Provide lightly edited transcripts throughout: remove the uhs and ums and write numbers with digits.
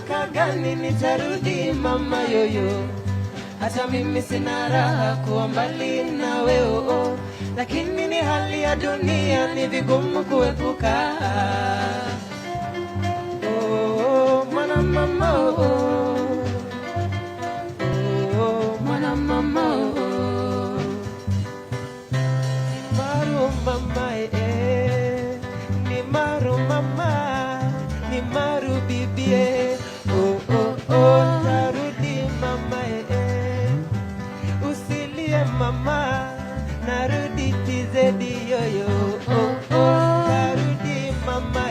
miaka gani nitarudi mama yoyo, hata mimi sina raha kuwa mbali na wewe, lakini ni hali ya dunia, ni vigumu kuepuka. Oh, mwana mama, oh, mwana mama, oh, maru mama, ni maru mama, ni maru bibie, oh, oh, oh, tarudi mama, usilie mama, narudi tizedi yoyo, oh, oh, tarudi mama,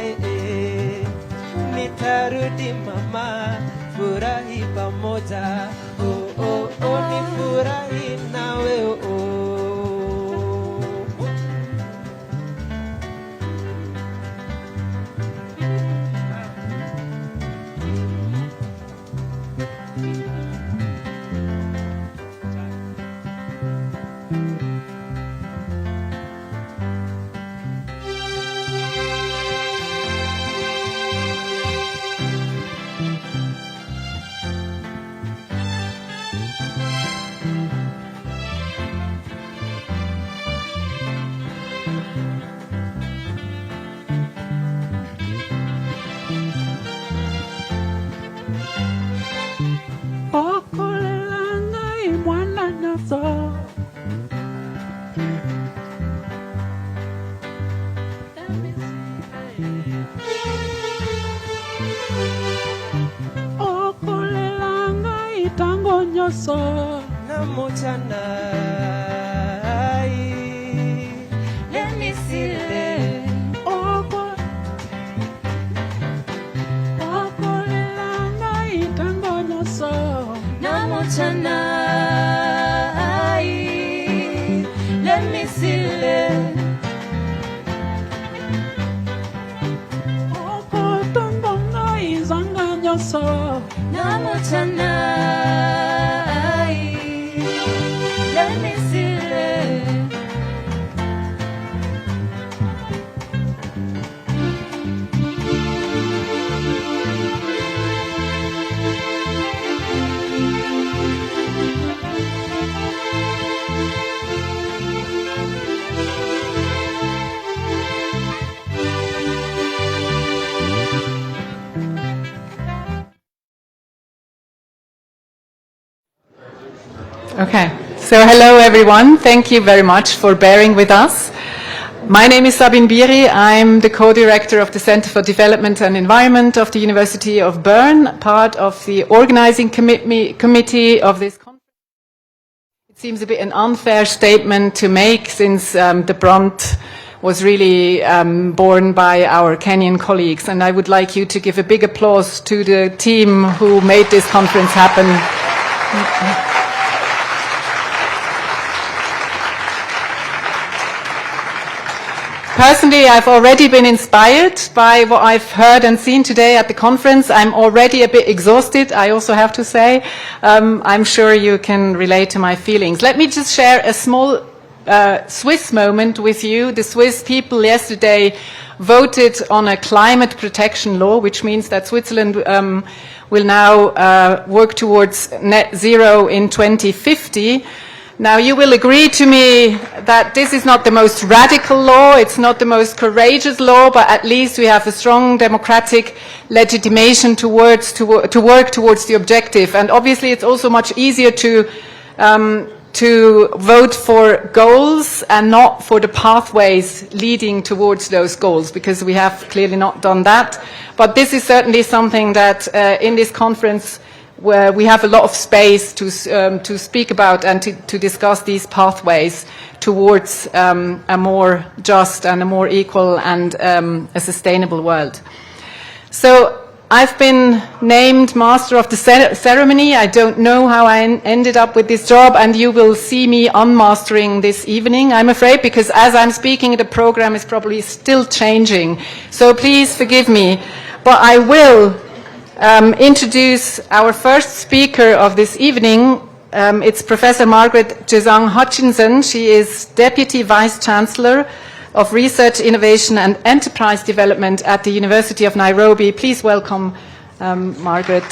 nitarudi mama, furahi pamoja, oh, oh, oh, nifurahi nawe, oh. So namutanai, let me see it. Oko lelanga itango nyoso namutanai, let me see it. Oko tongo na izanga nyoso namutanai. Okay, so hello everyone. Thank you very much for bearing with us. My name is Sabine Biri. I'm the co-director of the Center for Development and Environment of the University of Bern, part of the organizing committee of this conference. It seems a bit an unfair statement to make, since the brunt was really borne by our Kenyan colleagues, and I would like you to give a big applause to the team who made this conference happen. Personally, I've already been inspired by what I've heard and seen today at the conference. I'm already a bit exhausted, I also have to say. I'm sure you can relate to my feelings. Let me just share a small Swiss moment with you. The Swiss people yesterday voted on a climate protection law, which means that Switzerland will now work towards net zero in 2050. Now, you will agree to me that this is not the most radical law, it's not the most courageous law, but at least we have a strong democratic legitimation to work towards the objective. And obviously it's also much easier to vote for goals and not for the pathways leading towards those goals, because we have clearly not done that. But this is certainly something that in this conference where we have a lot of space to speak about and to discuss these pathways towards a more just and a more equal and a sustainable world. So I've been named Master of the Ceremony. I don't know how I ended up with this job, and you will see me unmastering this evening, I'm afraid, because as I'm speaking, the program is probably still changing. So please forgive me, but I will introduce our first speaker of this evening. It's Professor Margaret Chesang Hutchinson. She is Deputy Vice Chancellor of Research, Innovation and Enterprise Development at the University of Nairobi. Please welcome Margaret.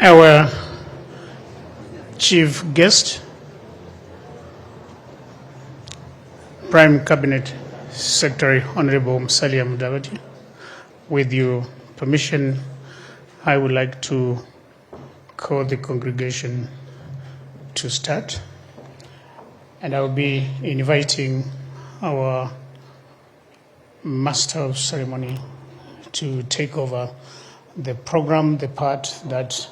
Our chief guest, Prime Cabinet Secretary Honorable Musalia Mudavadi, with your permission, I would like to call the congregation to start, and I will be inviting our Master of Ceremony to take over the program, the part that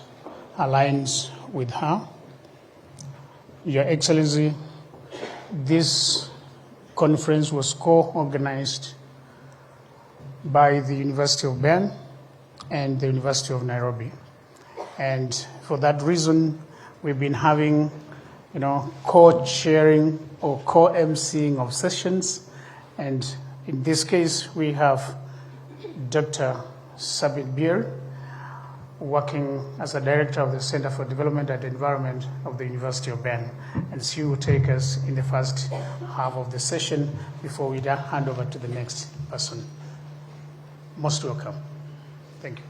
aligns with her. Your Excellency, this conference was co-organized by the University of Bern and the University of Nairobi. And for that reason, we've been having, co-chairing or co-emceeing of sessions. And in this case, we have Dr. Sabit Beer, working as a director of the Center for Development and Environment of the University of Bern. And she will take us in the first half of the session before we hand over to the next person. Most welcome. Thank you.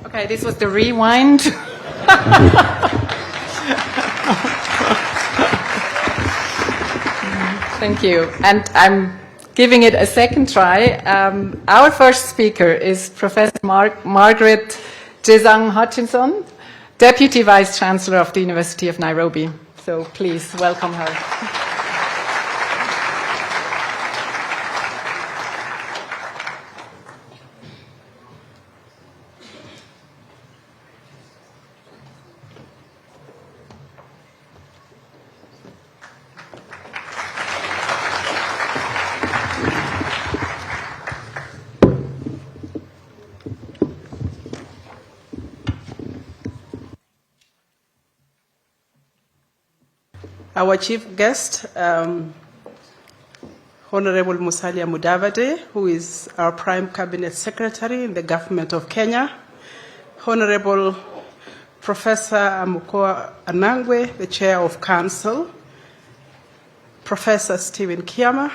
Okay, this was the rewind. Thank you. And I'm giving it a second try. Our first speaker is Professor Margaret Jesang Hutchinson, Deputy Vice Chancellor of the University of Nairobi. So please welcome her. Our chief guest, Honorable Musalia Mudavadi, who is our Prime Cabinet Secretary in the Government of Kenya, Honorable Professor Amukoa Anangwe, the Chair of Council, Professor Stephen Kiama,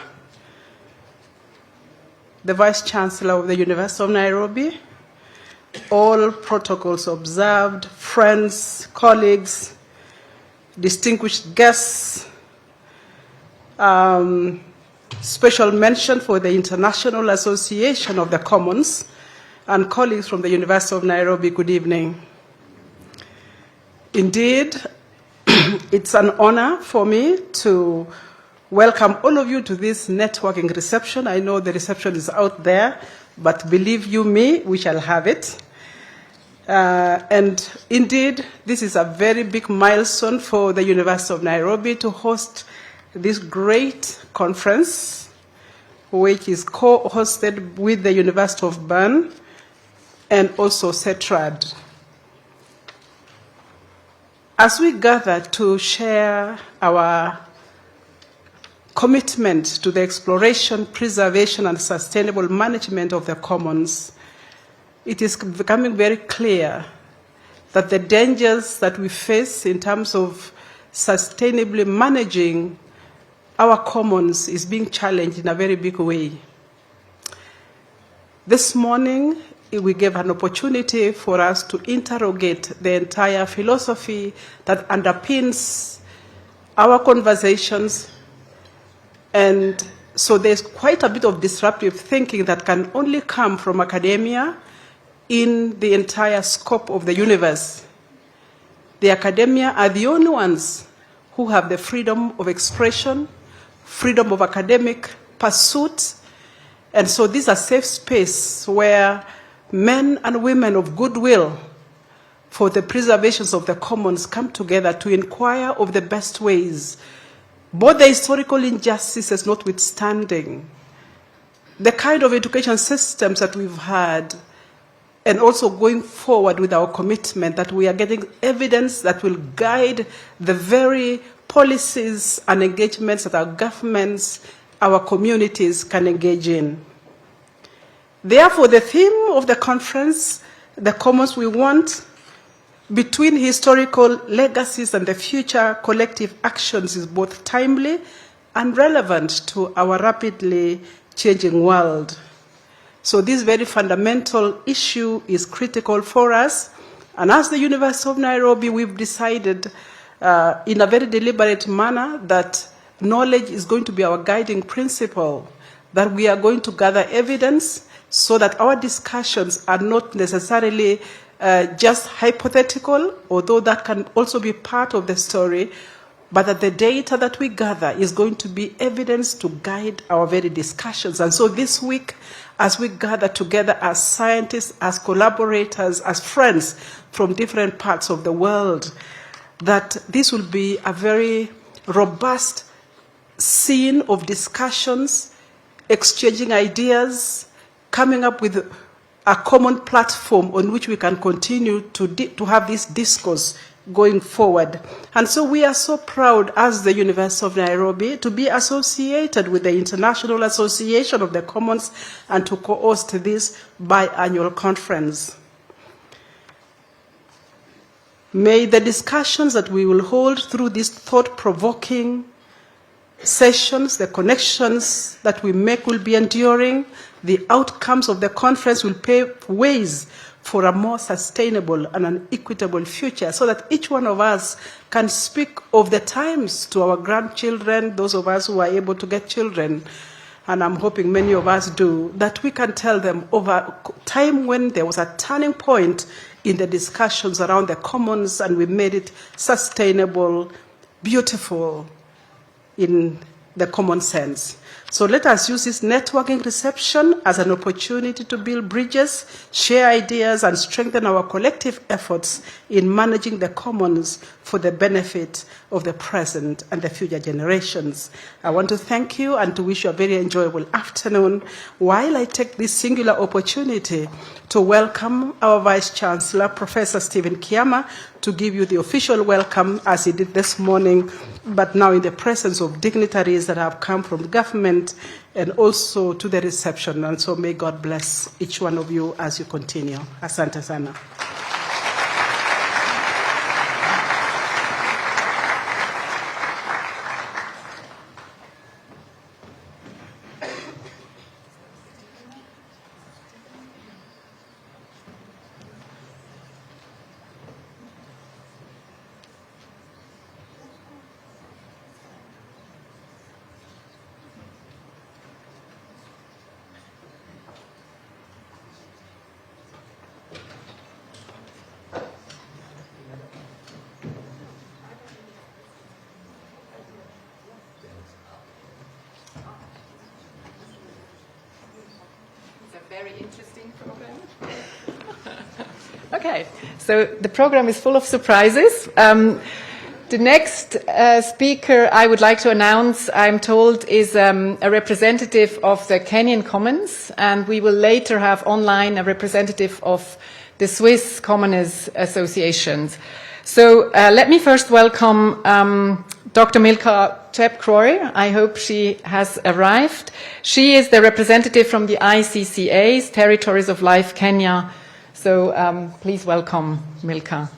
the Vice Chancellor of the University of Nairobi, all protocols observed, friends, colleagues, distinguished guests, special mention for the International Association of the Commons, and colleagues from the University of Nairobi, good evening. Indeed, it's an honor for me to welcome all of you to this networking reception. I know the reception is out there, but believe you me, we shall have it. And indeed, this is a very big milestone for the University of Nairobi to host this great conference, which is co-hosted with the University of Bern and also CETRAD. As we gather to share our commitment to the exploration, preservation, and sustainable management of the commons, it is becoming very clear that the dangers that we face in terms of sustainably managing our commons is being challenged in a very big way. This morning, we gave an opportunity for us to interrogate the entire philosophy that underpins our conversations. And so there's quite a bit of disruptive thinking that can only come from academia in the entire scope of the universe. The academia are the only ones who have the freedom of expression, freedom of academic pursuit, and so this is a safe space where men and women of goodwill for the preservation of the commons come together to inquire of the best ways, both the historical injustices notwithstanding, the kind of education systems that we've had, and also going forward with our commitment that we are getting evidence that will guide the very policies and engagements that our governments, our communities can engage in. Therefore, the theme of the conference, the commons we want, between historical legacies and the future collective actions, is both timely and relevant to our rapidly changing world. So this very fundamental issue is critical for us. And as the University of Nairobi, we've decided in a very deliberate manner that knowledge is going to be our guiding principle, that we are going to gather evidence so that our discussions are not necessarily just hypothetical, although that can also be part of the story, but that the data that we gather is going to be evidence to guide our very discussions. And so this week, as we gather together as scientists, as collaborators, as friends from different parts of the world, that this will be a very robust scene of discussions, exchanging ideas, coming up with a common platform on which we can continue to have this discourse going forward. And so we are so proud as the University of Nairobi to be associated with the International Association of the Commons and to co-host this biannual conference. May the discussions that we will hold through these thought-provoking sessions, the connections that we make will be enduring. The outcomes of the conference will pave ways for a more sustainable and an equitable future so that each one of us can speak of the times to our grandchildren, those of us who are able to get children, and I'm hoping many of us do, that we can tell them of a time when there was a turning point in the discussions around the commons and we made it sustainable, beautiful, in the common sense. So let us use this networking reception as an opportunity to build bridges, share ideas, and strengthen our collective efforts in managing the commons for the benefit of the present and the future generations. I want to thank you and to wish you a very enjoyable afternoon while I take this singular opportunity to welcome our Vice Chancellor, Professor Stephen Kiama, to give you the official welcome as he did this morning, but now in the presence of dignitaries that have come from government and also to the reception. And so may God bless each one of you as you continue. Asante sana. very interesting program. Okay, so the program is full of surprises. The next speaker I would like to announce, I'm told, is a representative of the Kenyan Commons, and we will later have online a representative of the Swiss Commoners Associations. So let me first welcome Dr. Milka Chepkroy. I hope she has arrived. She is the representative from the ICCA's Territories of Life Kenya. So please welcome Milka.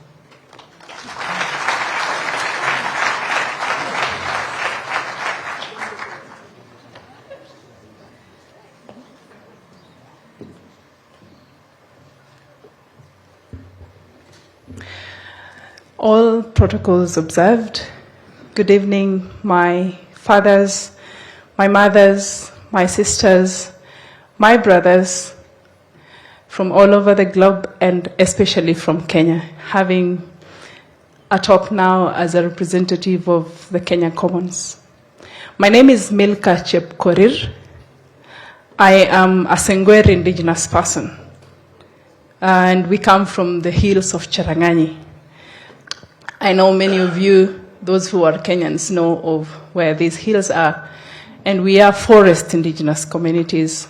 All protocols observed. Good evening, my fathers, my mothers, my sisters, my brothers from all over the globe and especially from Kenya, having a talk now as a representative of the Kenya Commons. My name is Milka Chepkorir. I am a Sengwer indigenous person, and we come from the hills of Cherangani. I know many of you, those who are Kenyans, know of where these hills are, and we are forest indigenous communities.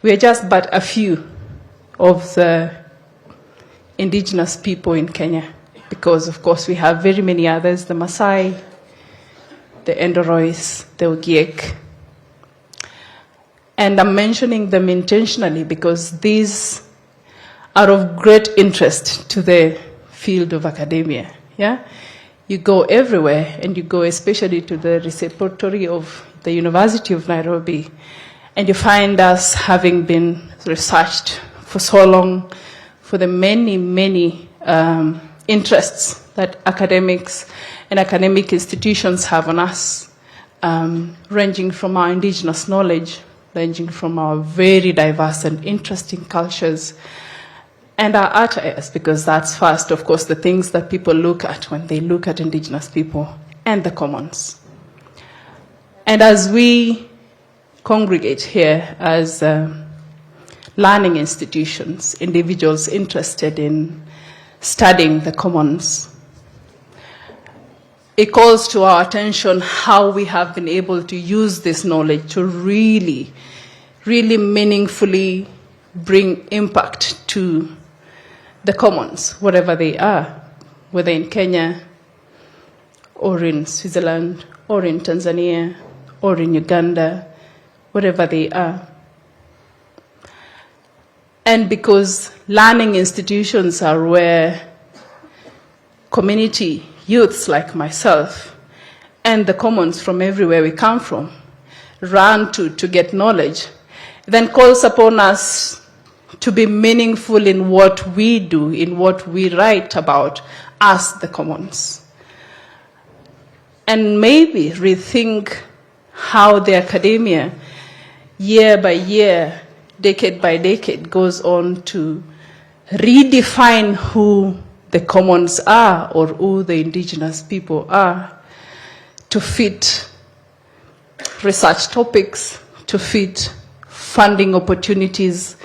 We are just but a few of the indigenous people in Kenya, because of course we have very many others, the Maasai, the Endorois, the Ogiek. And I'm mentioning them intentionally because these are of great interest to the field of academia. Yeah? You go everywhere, and you go especially to the repository of the University of Nairobi, and you find us having been researched for so long for the many, many interests that academics and academic institutions have on us, ranging from our indigenous knowledge, ranging from our very diverse and interesting cultures, and our attires, because that's first, of course, the things that people look at when they look at indigenous people and the commons. And as we congregate here as learning institutions, individuals interested in studying the commons, it calls to our attention how we have been able to use this knowledge to really, really meaningfully bring impact to the commons, wherever they are, whether in Kenya, or in Switzerland, or in Tanzania, or in Uganda, wherever they are. And because learning institutions are where community youths like myself and the commons from everywhere we come from run to get knowledge, then calls upon us to be meaningful in what we do, in what we write about as the commons. And maybe rethink how the academia, year by year, decade by decade, goes on to redefine who the commons are or who the indigenous people are, to fit research topics, to fit funding opportunities,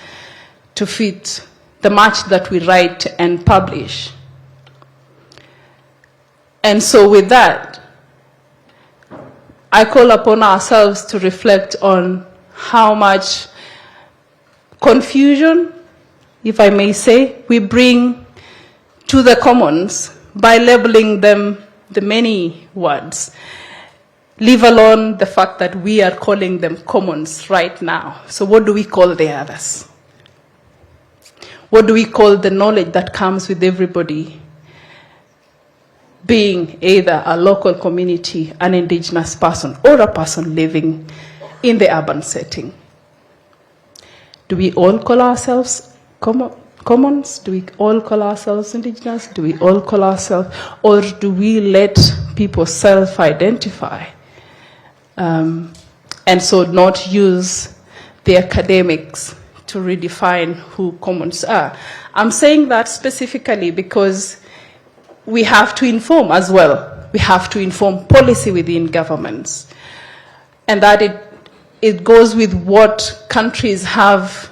to fit the much that we write and publish. And so with that, I call upon ourselves to reflect on how much confusion, if I may say, we bring to the commons by labeling them the many words, leave alone the fact that we are calling them commons right now. So what do we call the others? What do we call the knowledge that comes with everybody being either a local community, an indigenous person, or a person living in the urban setting? Do we all call ourselves commons? Do we all call ourselves indigenous? Do we all call ourselves, or do we let people self-identify and so not use the academics to redefine who commons are? I'm saying that specifically because we have to inform as well. We have to inform policy within governments, and that it goes with what countries have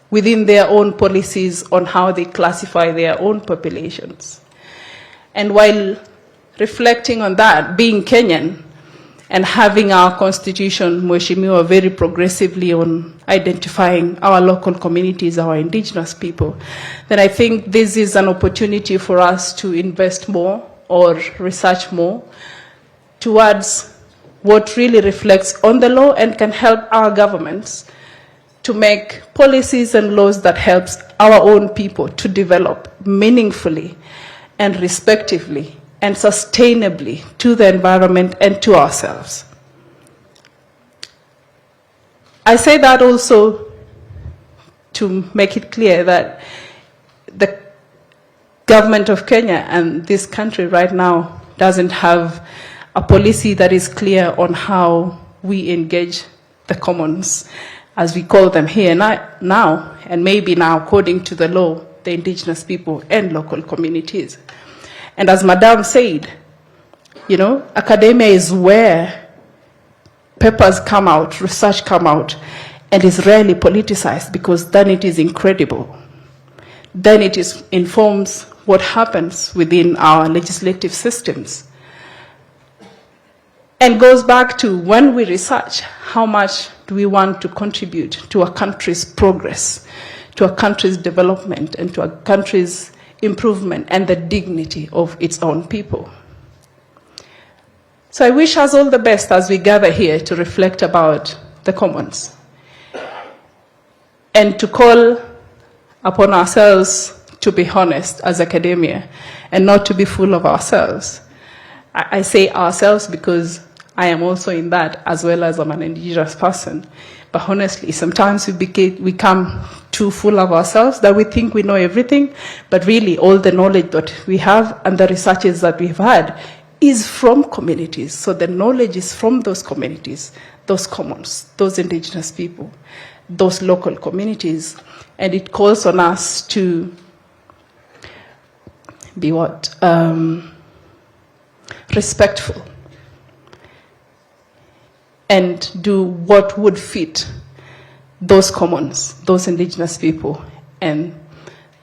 within their own policies on how they classify their own populations. And while reflecting on that, being Kenyan and having our constitution, Mheshimiwa, very progressively on identifying our local communities, our indigenous people, then I think this is an opportunity for us to invest more or research more towards what really reflects on the law and can help our governments to make policies and laws that helps our own people to develop meaningfully and respectively and sustainably to the environment and to ourselves. I say that also to make it clear that the government of Kenya and this country right now doesn't have a policy that is clear on how we engage the commons, as we call them here now, and maybe now, according to the law, the indigenous people and local communities. And as Madam said, you know, academia is where papers come out, research come out, and is rarely politicized, because then it is incredible. Then it informs what happens within our legislative systems. And goes back to when we research, how much do we want to contribute to a country's progress, to a country's development, and to a country's improvement and the dignity of its own people. So I wish us all the best as we gather here to reflect about the commons and to call upon ourselves to be honest as academia and not to be full of ourselves. I say ourselves because I am also in that, as well as I'm an indigenous person. But honestly, sometimes we become too full of ourselves that we think we know everything, but really all the knowledge that we have and the researches that we've had is from communities. So the knowledge is from those communities, those commons, those indigenous people, those local communities. And it calls on us to be what? Respectful. And do what would fit those commons, those indigenous people, and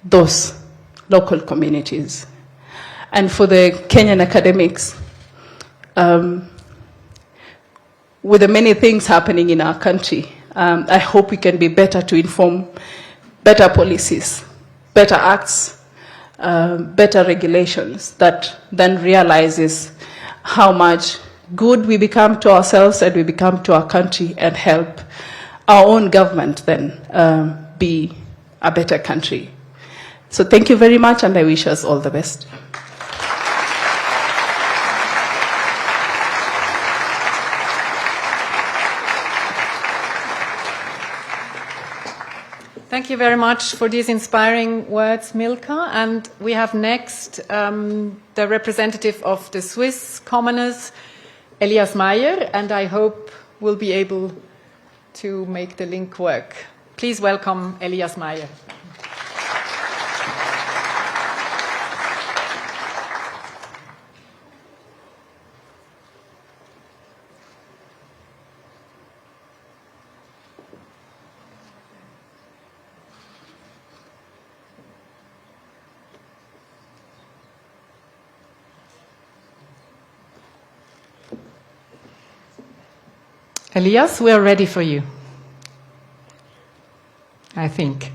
those local communities. And for the Kenyan academics, with the many things happening in our country, I hope we can be better to inform better policies, better acts, better regulations that then realizes how much good we become to ourselves and we become to our country, and help our own government then be a better country. So thank you very much, and I wish us all the best. Thank you very much for these inspiring words, Milka. And we have next the representative of the Swiss commoners, Elias Meyer, and I hope we'll be able to make the link work. Please welcome Elias Meyer. Elias, we are ready for you, I think.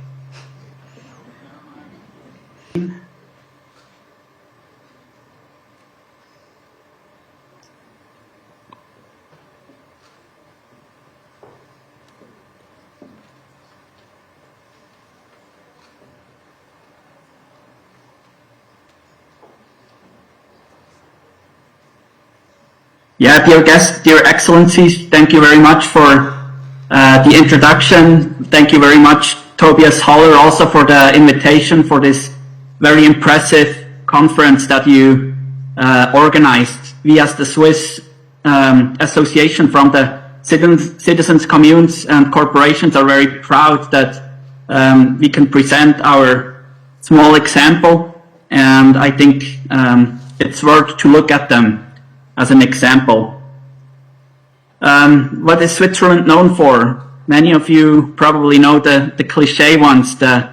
Yeah, dear guests, dear excellencies, thank you very much for the introduction. Thank you very much, Tobias Haller, also for the invitation for this very impressive conference that you organized. We as the Swiss Association from the citizens, communes and corporations are very proud that we can present our small example, and I think it's worth to look at them as an example. What is Switzerland known for? Many of you probably know the cliche ones, the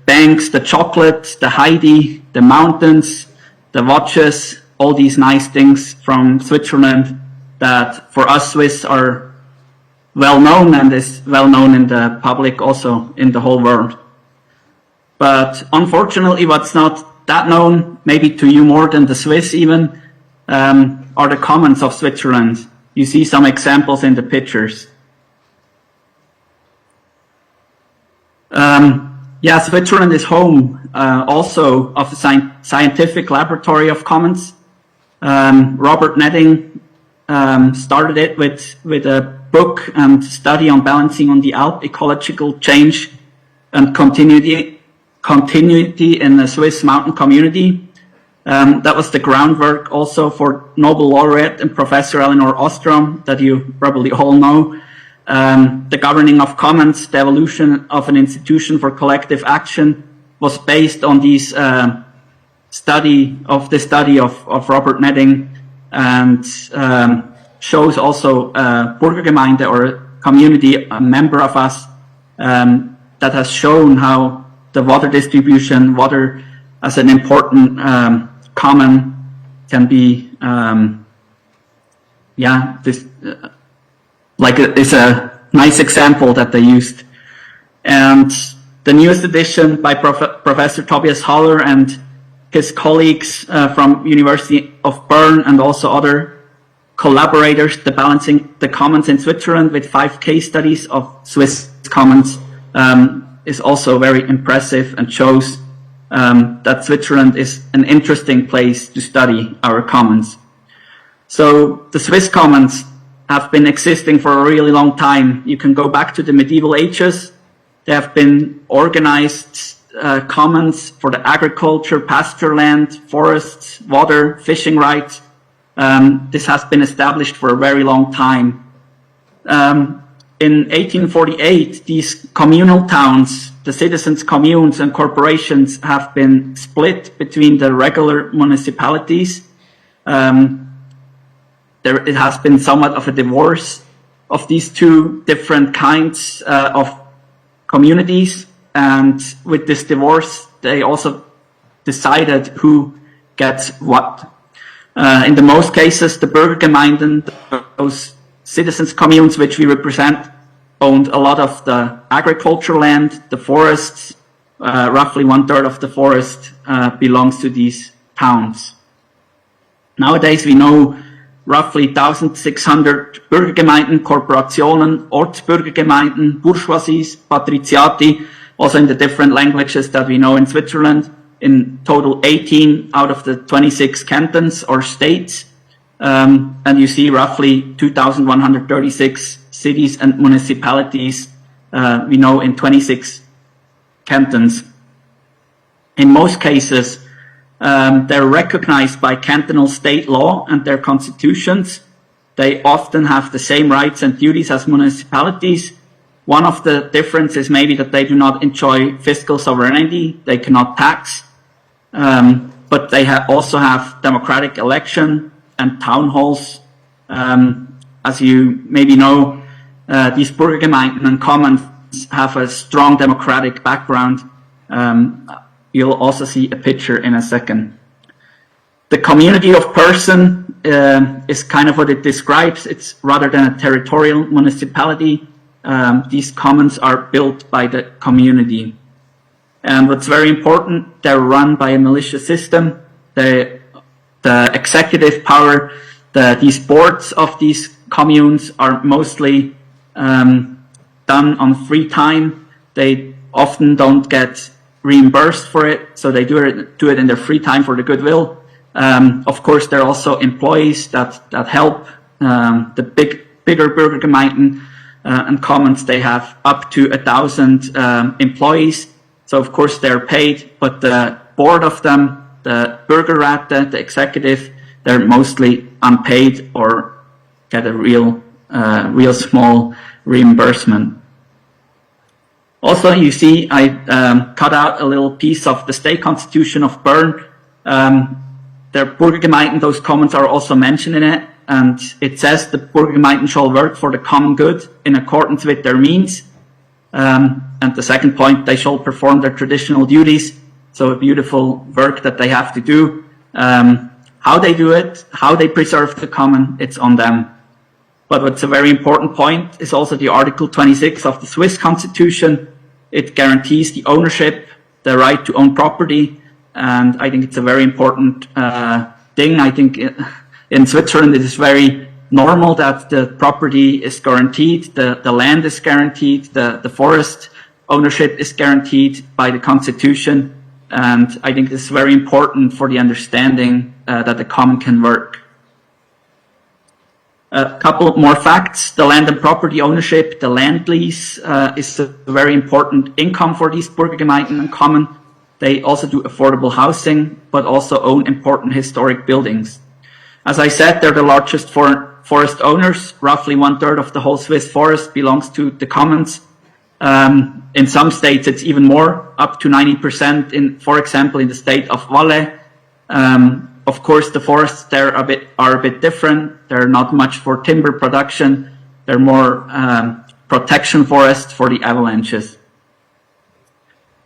banks, the chocolate, the Heidi, the mountains, the watches, all these nice things from Switzerland that for us Swiss are well known and is well known in the public, also in the whole world. But unfortunately, what's not that known, maybe to you more than the Swiss even, are the commons of Switzerland. You see some examples in the pictures. Yeah, Switzerland is home also of a scientific laboratory of commons. Robert Netting started it with a book and study on balancing on the Alp ecological change and continuity in the Swiss mountain community. That was the groundwork also for Nobel laureate and Professor Elinor Ostrom, that you probably all know. The governing of commons, the evolution of an institution for collective action, was based on these study of Robert Netting, and shows also Bürgergemeinde, or a community, a member of us, that has shown how the water distribution, water as an important common, can be, it's a nice example that they used. And the newest edition by Professor Tobias Haller and his colleagues from University of Bern, and also other collaborators, the Balancing the Commons in Switzerland, with 5 case studies of Swiss commons, is also very impressive, and shows that Switzerland is an interesting place to study our commons. So the Swiss commons have been existing for a really long time. You can go back to the medieval ages. They have been organized commons for the agriculture, pasture land, forests, water, fishing rights. This has been established for a very long time. In 1848, these communal towns, the citizens' communes and corporations, have been split between the regular municipalities. It has been somewhat of a divorce of these two different kinds of communities, and with this divorce, they also decided who gets what. In the most cases, the Bürgergemeinden, those citizens' communes which we represent, owned a lot of the agricultural land, the forests. Roughly 1/3 of the forest belongs to these towns. Nowadays, we know roughly 1,600 Bürgergemeinden, Korporationen, Ortsbürgergemeinden, Bourgeoisies, Patriziati, also in the different languages that we know in Switzerland. In total, 18 out of the 26 cantons or states. And you see roughly 2,136 cities and municipalities, we know, in 26 cantons. In most cases, they're recognized by cantonal state law and their constitutions. They often have the same rights and duties as municipalities. One of the differences maybe that they do not enjoy fiscal sovereignty, they cannot tax, but they also have democratic election and town halls. As you maybe know, these Bürgergemeinden and commons have a strong democratic background. You'll also see a picture in a second. The community of person is kind of what it describes. It's rather than a territorial municipality. These commons are built by the community. And what's very important, they're run by a militia system. The executive power, these boards of these communes are mostly done on free time. They often don't get reimbursed for it, so they do it in their free time for the goodwill. Of course, there are also employees that help. The bigger Bürgergemeinden and commons, they have up to 1,000 employees. So of course they're paid, but the board of them, the Bürgerrat, the executive, they're mostly unpaid or get a real small reimbursement. Also, you see, I cut out a little piece of the state constitution of Bern. The Bürgergemeinden, those commons are also mentioned in it. and it says the Burgergemeinden shall work for the common good in accordance with their means. And the second point, they shall perform their traditional duties. So a beautiful work that they have to do. How they do it, how they preserve the common, it's on them. But what's a very important point is also the Article 26 of the Swiss Constitution. It guarantees the ownership, the right to own property, and I think it's a very important thing. I think in Switzerland it is very normal that the property is guaranteed, the land is guaranteed, the forest ownership is guaranteed by the Constitution, and I think this is very important for the understanding that the common can work. A couple more facts. The land and property ownership, the land lease, is a very important income for these Burgergemeinden and common. They also do affordable housing, but also own important historic buildings. As I said, they're the largest forest owners. Roughly 1/3 of the whole Swiss forest belongs to the commons. In some states, it's even more, up to 90% in, for example, in the state of Valais. Of course, the forests there are a bit different. They're not much for timber production. They're more protection forests for the avalanches.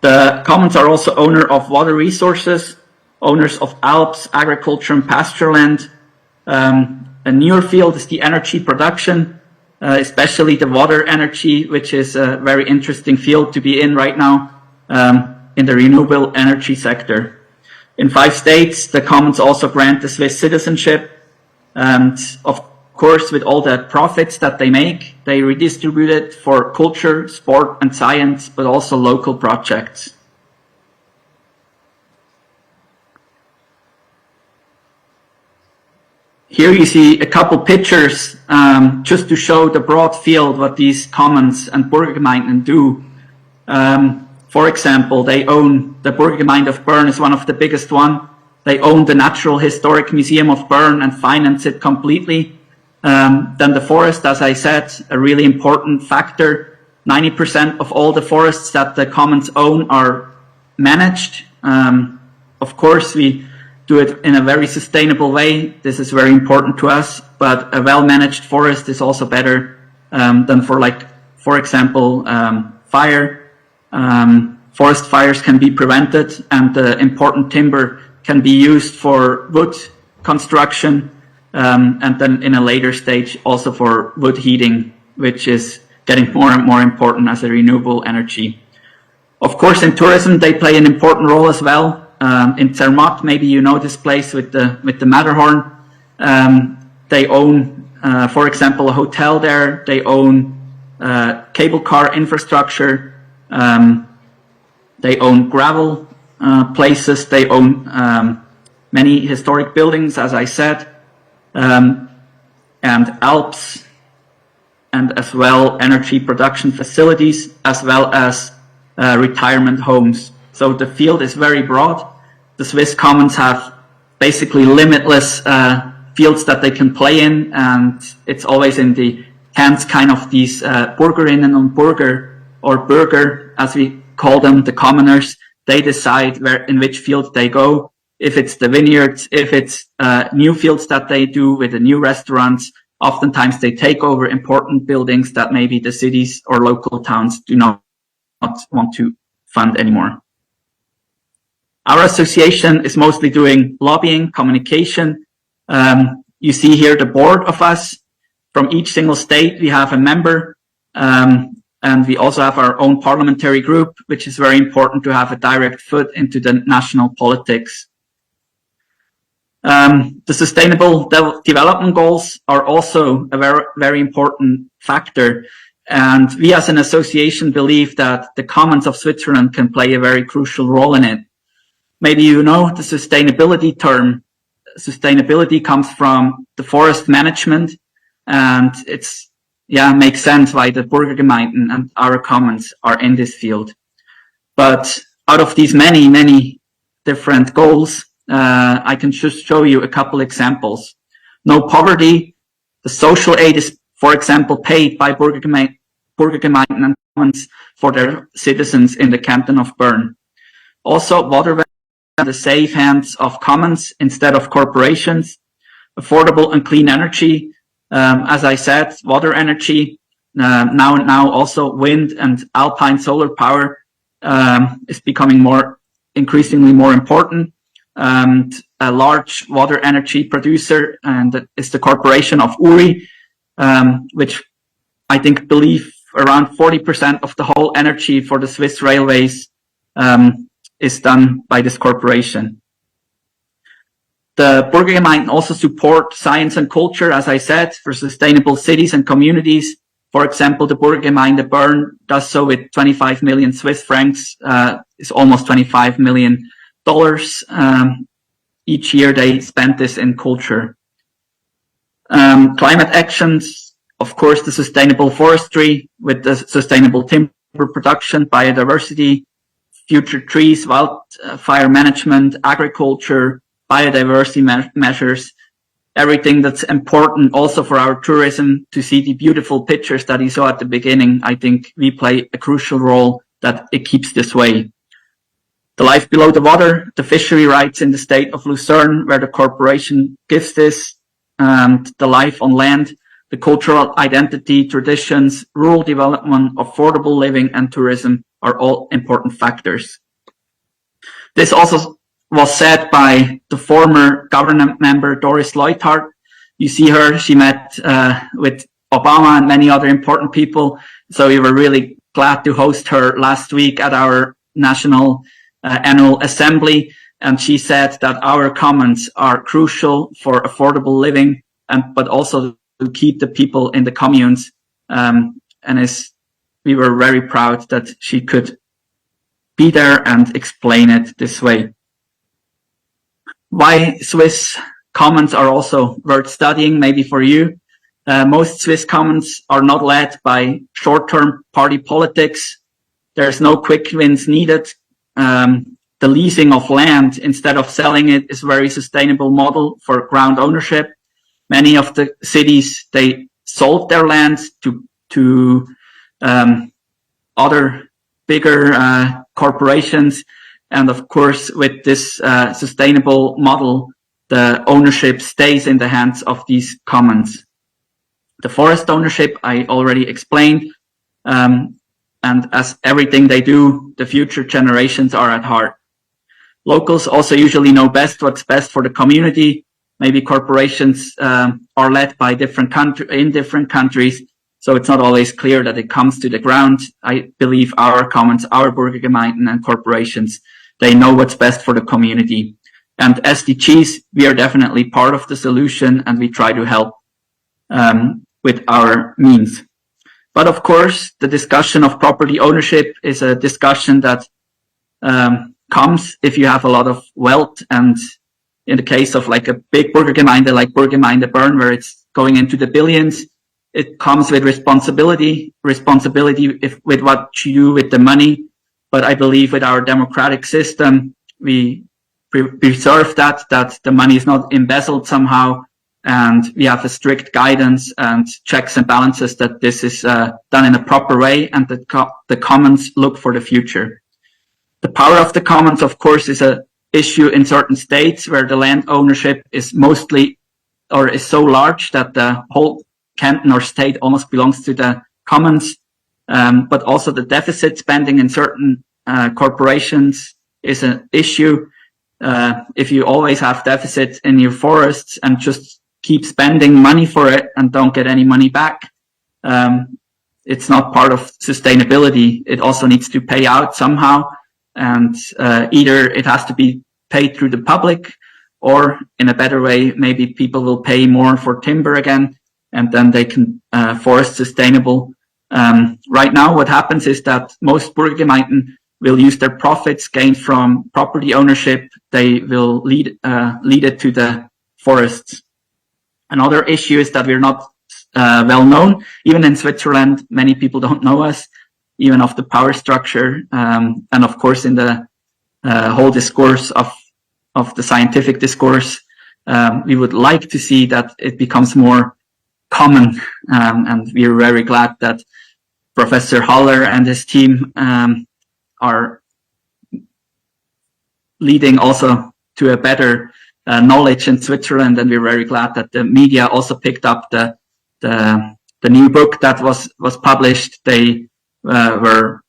The commons are also owner of water resources, owners of alps, agriculture and pasture land. A newer field is the energy production, especially the water energy, which is a very interesting field to be in right now in the renewable energy sector. In 5 states, the commons also grant the Swiss citizenship, and of course, with all the profits that they make, they redistribute it for culture, sport and science, but also local projects. Here you see a couple pictures just to show the broad field what these commons and Burgergemeinden do. For example, they own the Burgergemeinde of Bern is one of the biggest one. They own the Natural Historic Museum of Bern and finance it completely. Then the forest, as I said, a really important factor. 90% of all the forests that the commons own are managed. Of course, we do it in a very sustainable way. This is very important to us, but a well-managed forest is also better than for example, fire. Forest fires can be prevented, and the important timber can be used for wood construction, and then in a later stage also for wood heating, which is getting more and more important as a renewable energy. Of course, in tourism, they play an important role as well. In Zermatt, maybe you know this place with the Matterhorn. They own, for example, a hotel there. They own cable car infrastructure. They own gravel places. They own many historic buildings, as I said, and Alps, and as well energy production facilities, as well as retirement homes. So the field is very broad. The Swiss commons have basically limitless fields that they can play in, and it's always in the hands kind of these Bürgerinnen und Bürger, or Bürger, as we call them, the commoners. They decide in which field they go. If it's the vineyards, if it's new fields that they do with the new restaurants, oftentimes they take over important buildings that maybe the cities or local towns do not want to fund anymore. Our association is mostly doing lobbying, communication. You see here the board of us. From each single state, we have a member, and we also have our own parliamentary group, which is very important to have a direct foot into the national politics. The sustainable development goals are also a very, very important factor. And we as an association believe that the commons of Switzerland can play a very crucial role in it. Maybe you know the sustainability term. Sustainability comes from the forest management, and makes sense why the Burgergemeinden and our commons are in this field. But out of these many, many different goals, I can just show you a couple examples. No poverty. The social aid is, for example, paid by Burgergemeinden and commons for their citizens in the canton of Bern. Also, water the safe hands of commons instead of corporations. affordable and clean energy. As I said, water energy, now also wind and alpine solar power is becoming increasingly more important. And a large water energy producer, and that is the corporation of Uri, which I think believe around 40% of the whole energy for the Swiss railways is done by this corporation. The Burgergemeinden also support science and culture, as I said, for sustainable cities and communities. For example, the Burgergemeinde Bern does so with 25 million Swiss francs. It's almost $25 million. Each year they spend this in culture. Climate actions, of course, the sustainable forestry with the sustainable timber production, biodiversity, future trees, wildfire management, agriculture, biodiversity measures, everything that's important also for our tourism to see the beautiful pictures that you saw at the beginning. I think we play a crucial role that it keeps this way. The life below the water, the fishery rights in the state of Lucerne, where the corporation gives this, and the life on land, the cultural identity, traditions, rural development, affordable living, and tourism are all important factors. This also was said by the former government member Doris Leuthard. You see her, she met with Obama and many other important people. So we were really glad to host her last week at our national annual assembly. And she said that our comments are crucial for affordable living, but also to keep the people in the communes. We were very proud that she could be there and explain it this way. Why Swiss commons are also worth studying, maybe for you. Most Swiss commons are not led by short-term party politics. There's no quick wins needed. The leasing of land instead of selling it is a very sustainable model for ground ownership. Many of the cities, they sold their lands to other bigger corporations. And of course, with this sustainable model, the ownership stays in the hands of these commons. The forest ownership, I already explained. And as everything they do, the future generations are at heart. Locals also usually know best what's best for the community. Maybe corporations are led by different countries. So it's not always clear that it comes to the ground. I believe our commons, our Burgergemeinden and corporations, they know what's best for the community. And SDGs, we are definitely part of the solution, and we try to help with our means. But of course, the discussion of property ownership is a discussion that comes if you have a lot of wealth. And in the case of like a big Burgergemeinde, like Burgergemeinde Bern, where it's going into the billions, it comes with responsibility with what you do with the money. But I believe with our democratic system, we preserve that the money is not embezzled somehow. And we have a strict guidance and checks and balances that this is done in a proper way, and that the commons look for the future. The power of the commons, of course, is an issue in certain states where the land ownership is mostly or is so large that the whole canton or state almost belongs to the commons. But also the deficit spending in certain corporations is an issue. If you always have deficits in your forests and just keep spending money for it and don't get any money back, it's not part of sustainability. It also needs to pay out somehow. And either it has to be paid through the public, or in a better way, maybe people will pay more for timber again, and then they can forest sustainable. Right now, what happens is that most Burgergemeinden will use their profits gained from property ownership. They will lead it to the forests. Another issue is that we're not well known. Even in Switzerland, many people don't know us, even of the power structure. And of course, in the whole discourse of the scientific discourse, we would like to see that it becomes more common. And we are very glad that Professor Haller and his team are leading also to a better knowledge in Switzerland, and we're very glad that the media also picked up the new book that was published. They were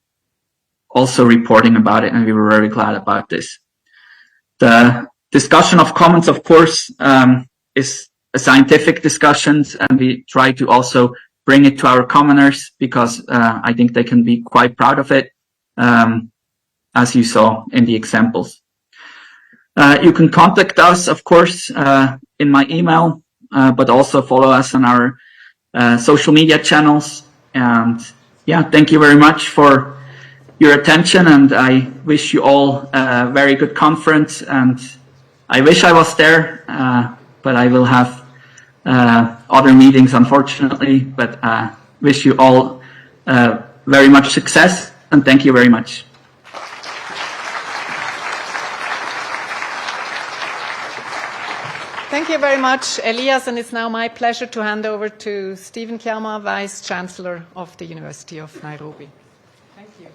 also reporting about it, and we were very glad about this. The discussion of commons, of course, is a scientific discussion, and we try to also bring it to our commoners because I think they can be quite proud of it, as you saw in the examples. You can contact us, of course, in my email, but also follow us on our social media channels. And yeah, thank you very much for your attention, and I wish you all a very good conference. And I wish I was there, but I will have other meetings, unfortunately. But wish you all very much success, and thank you very much. Thank you very much, Elias, and it's now my pleasure to hand over to Stephen Kiama, Vice Chancellor of the University of Nairobi. Thank you.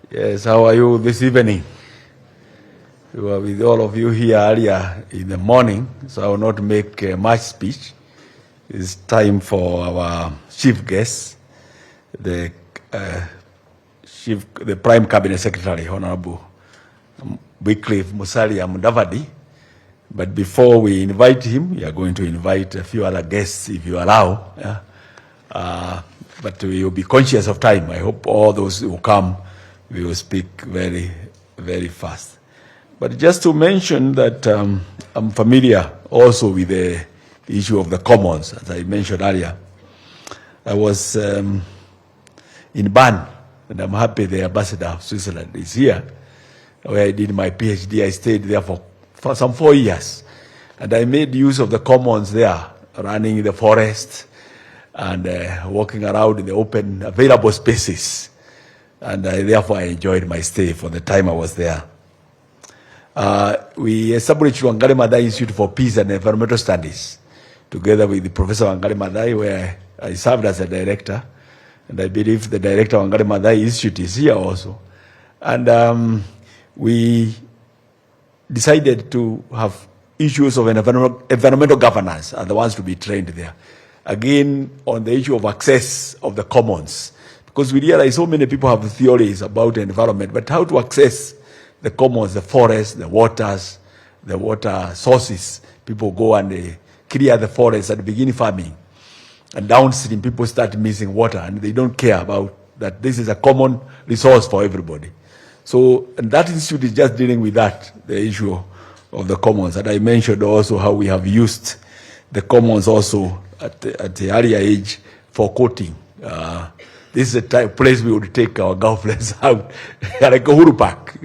Yes, how are you this evening? We were with all of you here earlier in the morning, so I will not make much speech. It's time for our chief guest, the Prime Cabinet Secretary, Honorable Wycliffe Musalia Mudavadi. But before we invite him, we are going to invite a few other guests, if you allow. Yeah? But we will be conscious of time. I hope all those who come, we will speak very, very fast. But just to mention that I'm familiar also with the issue of the commons, as I mentioned earlier. I was in Bern, and I'm happy the ambassador of Switzerland is here, where I did my PhD. I stayed there for some 4 years, and I made use of the commons there, running in the forest and walking around in the open, available spaces. And therefore I enjoyed my stay for the time I was there. We established Wangari Maathai Institute for Peace and Environmental Studies, together with Professor Wangari Maathai, where I served as a director. And I believe the director of Wangari Maathai Institute is here also. And we decided to have issues of environmental governance are the ones to be trained there. Again, on the issue of access of the commons, because we realize so many people have theories about the environment, but how to access the commons, the forests, the waters, the water sources. People go and they clear the forests and begin farming. And downstream, people start missing water, and they don't care about that. This is a common resource for everybody. So, and that institute is just dealing with that, the issue of the commons. And I mentioned also how we have used the commons also at the earlier age for coating. This is a place we would take our girlfriends out, like a Uhuru Park.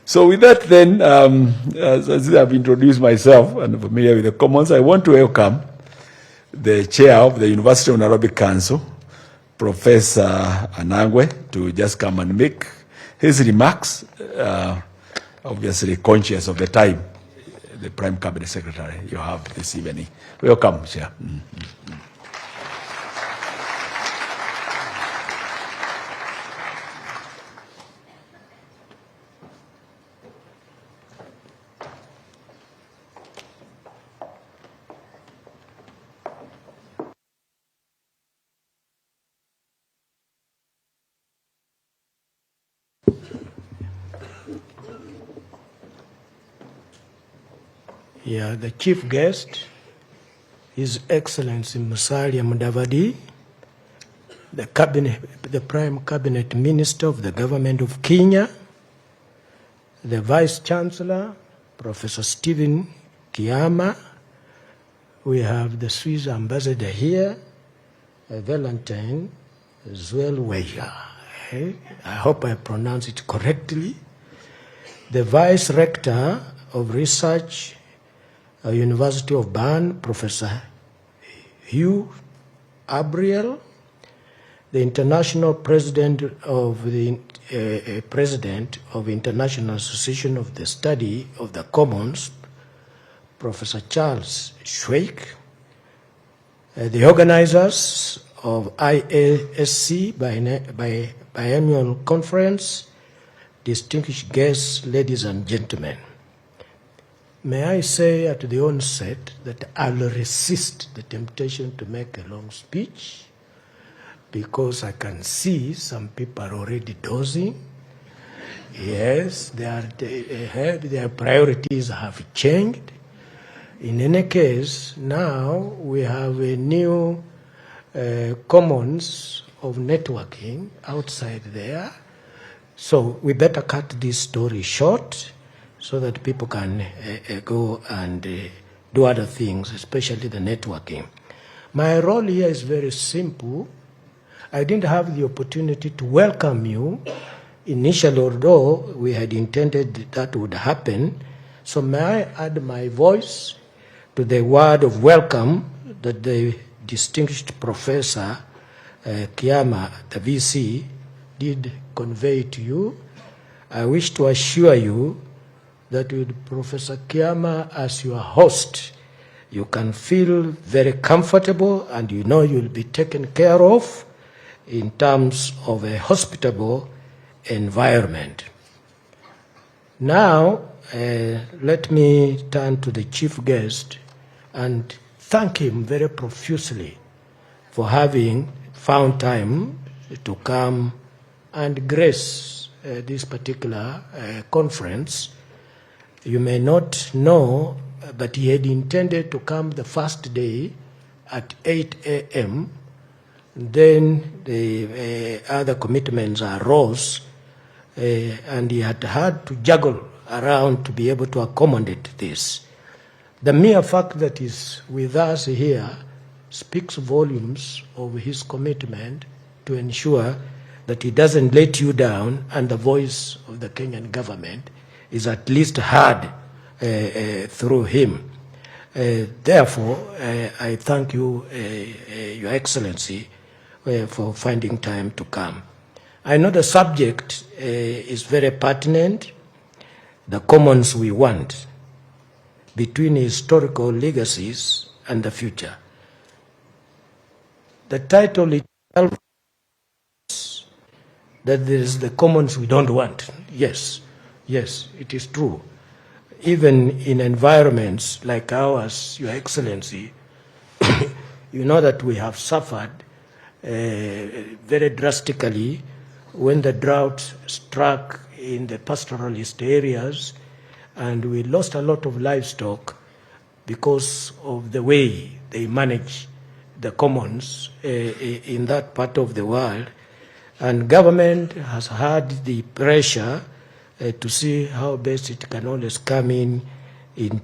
So with that then, as I've introduced myself and I'm familiar with the commons, I want to welcome the chair of the University of Nairobi Council, Professor Anangwe, to just come and make his remarks, obviously conscious of the time, the Prime Cabinet Secretary you have this evening. Welcome, Chair. Yeah, the chief guest, His Excellency Musalia Mudavadi, the Prime Cabinet Minister of the Government of Kenya, the Vice Chancellor, Professor Stephen Kiama. We have the Swiss Ambassador here, Valentine Zwelweger. I hope I pronounce it correctly. The Vice Rector of Research, University of Bern, Professor Hugh Abriel, the International President of the President of International Association of the Study of the Commons, Professor Charles Schweik, the organizers of IASC Biennial Conference, distinguished guests, ladies and gentlemen. May I say at the onset that I'll resist the temptation to make a long speech because I can see some people are already dozing. Yes, their priorities have changed. In any case, now we have a new commons of networking outside there. So we better cut this story short so that people can go and do other things, especially the networking. My role here is very simple. I didn't have the opportunity to welcome you initially, although we had intended that would happen. So may I add my voice to the word of welcome that the distinguished Professor Kiama, the VC, did convey to you. I wish to assure you that with Professor Kiama as your host, you can feel very comfortable and you know you'll be taken care of in terms of a hospitable environment. Now, let me turn to the chief guest and thank him very profusely for having found time to come and grace this particular conference. You may not know, but he had intended to come the first day at 8 a.m. Then the other commitments arose, and he had to juggle around to be able to accommodate this. The mere fact that he's with us here speaks volumes of his commitment to ensure that he doesn't let you down and the voice of the Kenyan government is at least heard through him. Therefore, I thank you, Your Excellency, for finding time to come. I know the subject is very pertinent, the commons we want between historical legacies and the future. The title itself is that there is the commons we don't want. Yes, it is true. Even in environments like ours, Your Excellency, you know that we have suffered very drastically when the drought struck in the pastoralist areas, and we lost a lot of livestock because of the way they manage the commons in that part of the world. And government has had the pressure to see how best it can always come in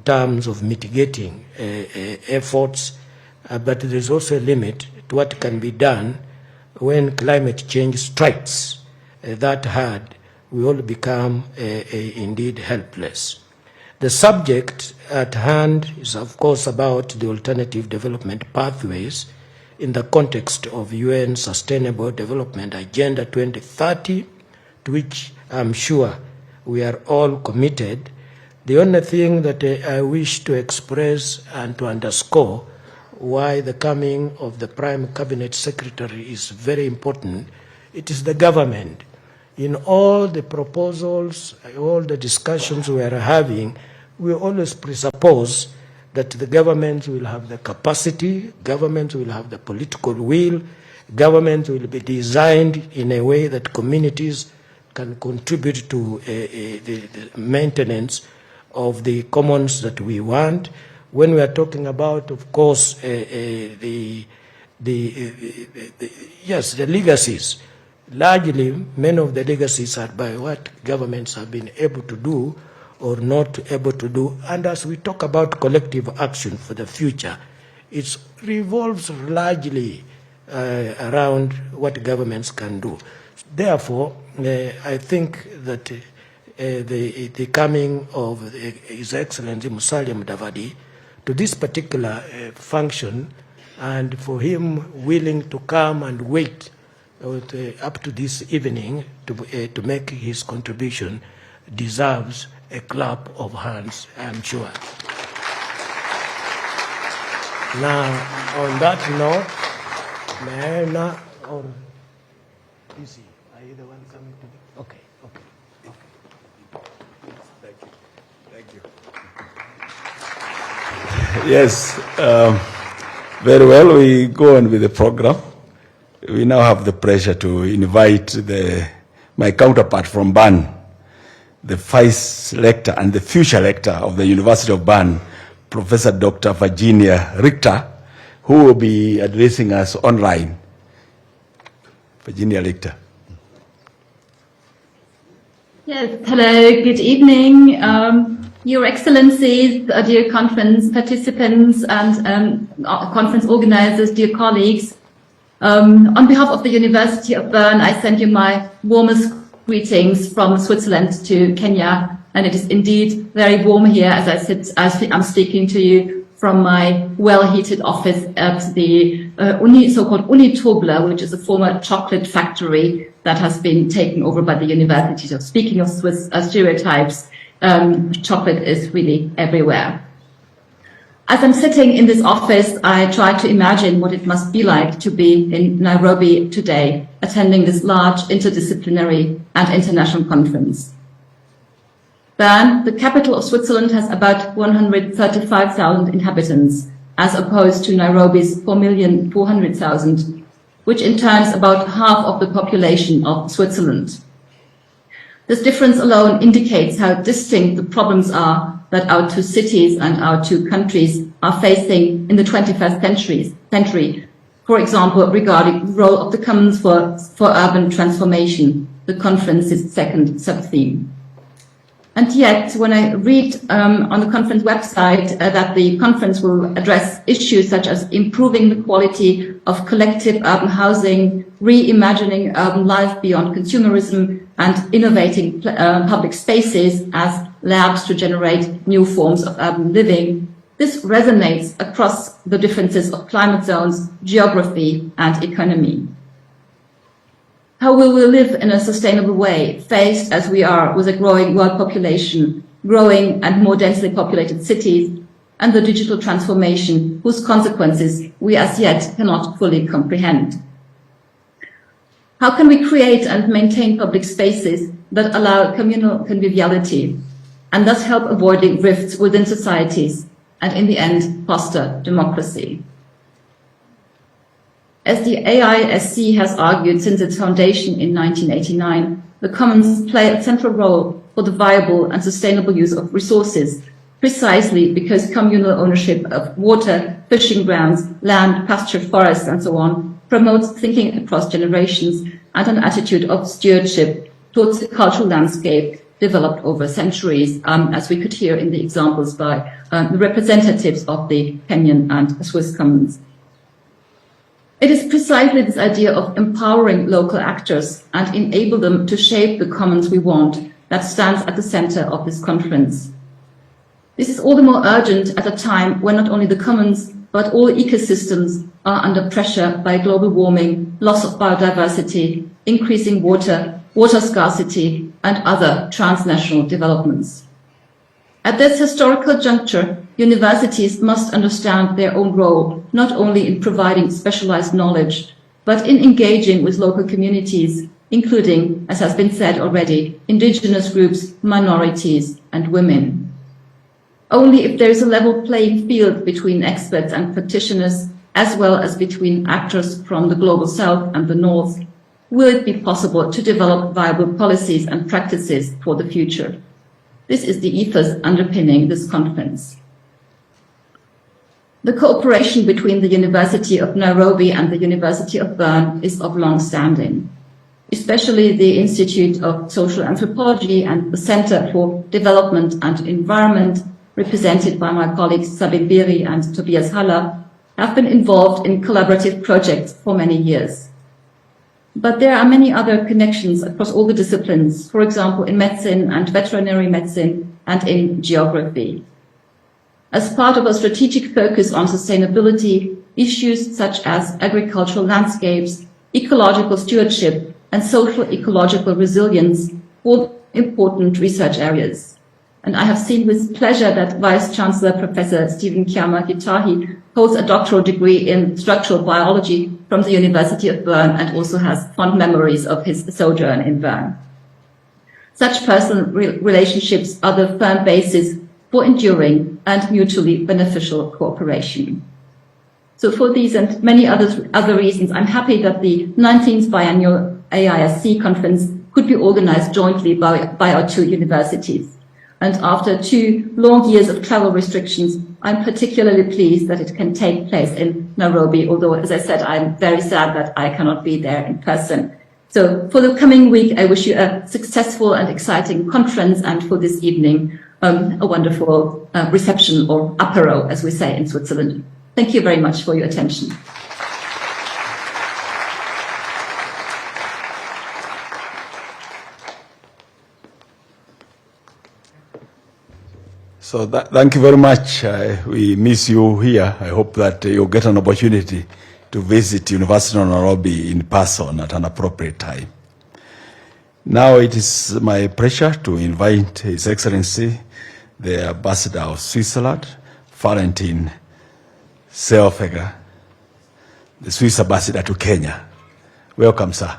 terms of mitigating efforts, but there's also a limit to what can be done when climate change strikes that hard. We all become indeed helpless. The subject at hand is, of course, about the alternative development pathways in the context of UN Sustainable Development Agenda 2030, to which I'm sure we are all committed. The only thing that I wish to express and to underscore why the coming of the Prime Cabinet Secretary is very important, it is the government. In all the proposals, all the discussions we are having, we always presuppose that the government will have the capacity, government will have the political will, government will be designed in a way that communities can contribute to the maintenance of the commons that we want. When we are talking about, of course, the legacies, largely many of the legacies are by what governments have been able to do or not able to do. And as we talk about collective action for the future, it revolves largely around what governments can do. Therefore, I think that the coming of His Excellency Musalia Mudavadi to this particular function, and for him willing to come and wait up to this evening to make his contribution, deserves a clap of hands, I'm sure. Now, on that note, may I now, or is he? Are you the one coming to me? Okay, okay, okay. Thank you. Yes, very well. We go on with the program. We now have the pleasure to invite my counterpart from Bern, the Vice Rector and the future Rector of the University of Bern, Professor Dr. Virginia Richter, who will be addressing us online. Virginia Richter. Yes, hello, good evening. Your Excellencies, dear conference participants and conference organizers, dear colleagues. On behalf of the University of Bern, I send you my warmest greetings from Switzerland to Kenya. And it is indeed very warm here as I'm speaking to you from my well-heated office at the so-called Uni Tobler, which is a former chocolate factory that has been taken over by the university. So speaking of Swiss stereotypes, chocolate is really everywhere. As I'm sitting in this office, I try to imagine what it must be like to be in Nairobi today, attending this large interdisciplinary and international conference. Bern, the capital of Switzerland, has about 135,000 inhabitants, as opposed to Nairobi's 4,400,000, which in turn is about half of the population of Switzerland. This difference alone indicates how distinct the problems are that our two cities and our two countries are facing in the 21st century. For example, regarding the role of the commons for urban transformation, the conference's second sub-theme. And yet, when I read on the conference website that the conference will address issues such as improving the quality of collective urban housing, reimagining urban life beyond consumerism, and innovating public spaces as labs to generate new forms of urban living, this resonates across the differences of climate zones, geography, and economy. How will we live in a sustainable way, faced as we are with a growing world population, growing and more densely populated cities, and the digital transformation whose consequences we as yet cannot fully comprehend? How can we create and maintain public spaces that allow communal conviviality and thus help avoiding rifts within societies and in the end foster democracy? As the AISC has argued since its foundation in 1989, the commons play a central role for the viable and sustainable use of resources, precisely because communal ownership of water, fishing grounds, land, pasture, forests, and so on promotes thinking across generations and an attitude of stewardship towards the cultural landscape developed over centuries, as we could hear in the examples by the representatives of the Kenyan and Swiss commons. It is precisely this idea of empowering local actors and enable them to shape the commons we want that stands at the center of this conference. This is all the more urgent at a time when not only the commons, but all ecosystems are under pressure by global warming, loss of biodiversity, increasing water scarcity, and other transnational developments. At this historical juncture, universities must understand their own role, not only in providing specialized knowledge, but in engaging with local communities, including, as has been said already, indigenous groups, minorities, and women. Only if there is a level playing field between experts and practitioners, as well as between actors from the global south and the north, will it be possible to develop viable policies and practices for the future. This is the ethos underpinning this conference. The cooperation between the University of Nairobi and the University of Bern is of long standing. Especially the Institute of Social Anthropology and the Center for Development and Environment, represented by my colleagues Sabine Beri and Tobias Haller, have been involved in collaborative projects for many years. But there are many other connections across all the disciplines, for example, in medicine and veterinary medicine and in geography. As part of a strategic focus on sustainability, issues such as agricultural landscapes, ecological stewardship, and social ecological resilience form important research areas. And I have seen with pleasure that Vice-Chancellor Professor Stephen Kiama Gitahi holds a doctoral degree in structural biology from the University of Bern and also has fond memories of his sojourn in Bern. Such personal relationships are the firm basis for enduring and mutually beneficial cooperation. So for these and many other reasons, I'm happy that the 19th biannual AISC conference could be organized jointly by our two universities. And after 2 long years of travel restrictions, I'm particularly pleased that it can take place in Nairobi, although, as I said, I'm very sad that I cannot be there in person. So for the coming week, I wish you a successful and exciting conference, and for this evening, a wonderful reception, or apéro, as we say in Switzerland. Thank you very much for your attention. So thank you very much. We miss you here. I hope that you'll get an opportunity to visit University of Nairobi in person at an appropriate time. Now it is my pleasure to invite His Excellency, the Ambassador of Switzerland, Valentin Seofeger, the Swiss Ambassador to Kenya. Welcome, sir.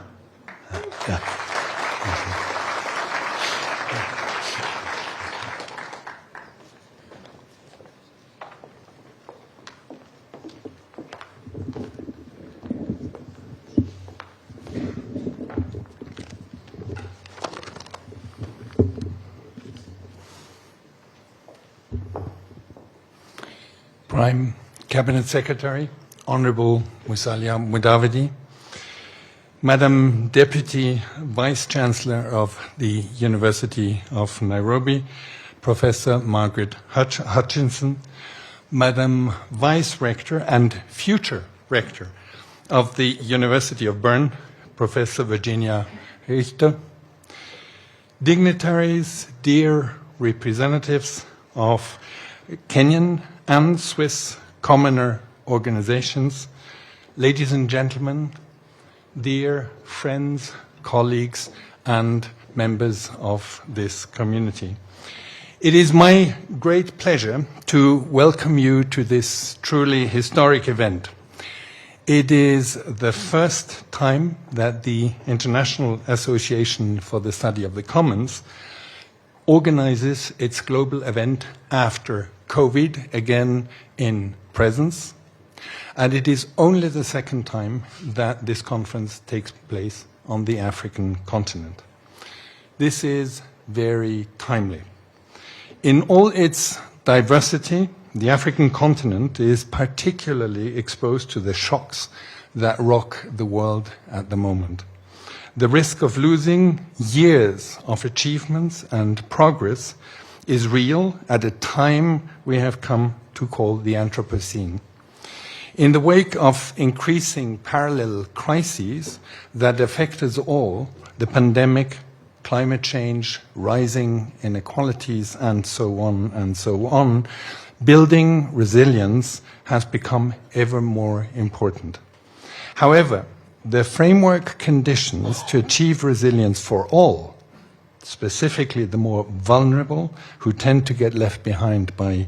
Yeah. Prime Cabinet Secretary, Honorable Musalia Mudavadi, Madam Deputy Vice-Chancellor of the University of Nairobi, Professor Margaret Hutchinson, Madam Vice-Rector and future Rector of the University of Bern, Professor Virginia Richter, dignitaries, dear representatives of Kenyan and Swiss commoner organizations, ladies and gentlemen, dear friends, colleagues, and members of this community. It is my great pleasure to welcome you to this truly historic event. It is the first time that the International Association for the Study of the Commons organizes its global event after COVID, again in presence, and it is only the second time that this conference takes place on the African continent. This is very timely. In all its diversity, the African continent is particularly exposed to the shocks that rock the world at the moment. The risk of losing years of achievements and progress is real at a time we have come to call the Anthropocene. In the wake of increasing parallel crises that affect us all, the pandemic, climate change, rising inequalities, and so on, building resilience has become ever more important. However, the framework conditions to achieve resilience for all, specifically the more vulnerable who tend to get left behind by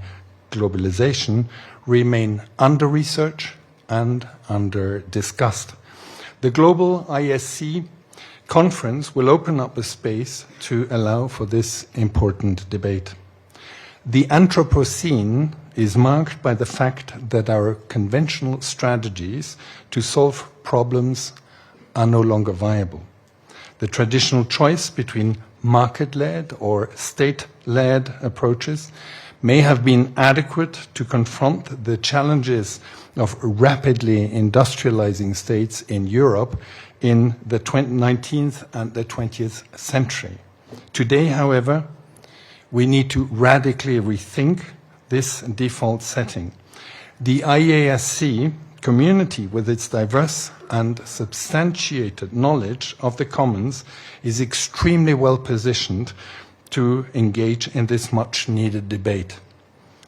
globalization, remain under-researched and under-discussed. The global ISC conference will open up a space to allow for this important debate. The Anthropocene is marked by the fact that our conventional strategies to solve problems are no longer viable. The traditional choice between market-led or state-led approaches may have been adequate to confront the challenges of rapidly industrializing states in Europe in the 19th and the 20th century. Today, however, we need to radically rethink this default setting. The IASC community, with its diverse and substantiated knowledge of the commons, is extremely well positioned to engage in this much-needed debate.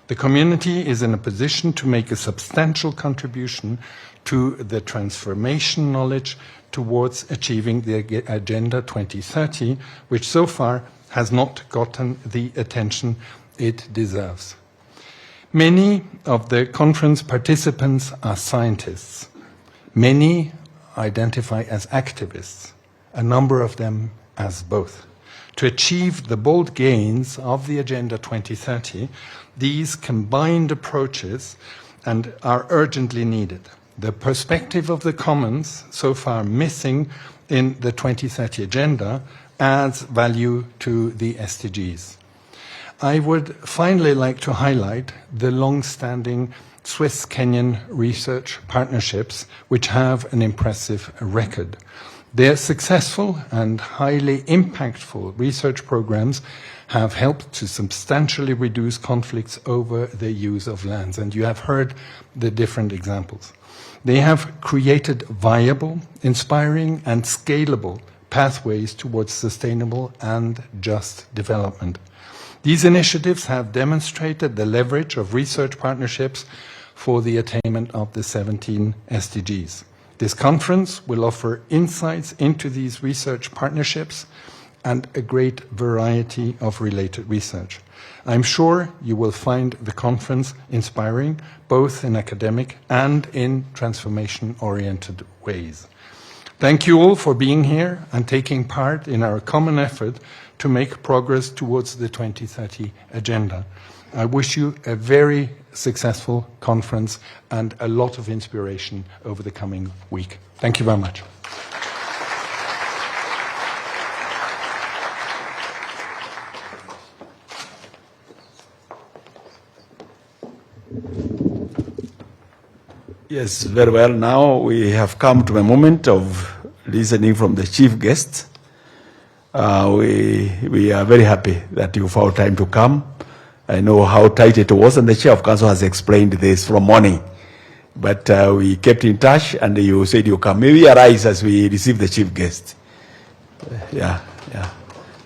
The community is in a position to make a substantial contribution to the transformation knowledge towards achieving the Agenda 2030, which so far has not gotten the attention it deserves. Many of the conference participants are scientists. Many identify as activists, a number of them as both. To achieve the bold gains of the Agenda 2030, these combined approaches are urgently needed. The perspective of the commons, so far missing in the 2030 Agenda, adds value to the SDGs. I would finally like to highlight the long-standing Swiss-Kenyan research partnerships, which have an impressive record. Their successful and highly impactful research programs have helped to substantially reduce conflicts over the use of lands, and you have heard the different examples. They have created viable, inspiring, and scalable pathways towards sustainable and just development. These initiatives have demonstrated the leverage of research partnerships for the attainment of the 17 SDGs. This conference will offer insights into these research partnerships and a great variety of related research. I'm sure you will find the conference inspiring, both in academic and in transformation-oriented ways. Thank you all for being here and taking part in our common effort to make progress towards the 2030 Agenda. I wish you a very successful conference and a lot of inspiration over the coming week. Thank you very much. Yes, very well. Now we have come to a moment of listening from the chief guest. We are very happy that you found time to come. I know how tight it was, and the chair of council has explained this from morning. But we kept in touch, and you said you come. Maybe arise as we receive the chief guest. Yeah.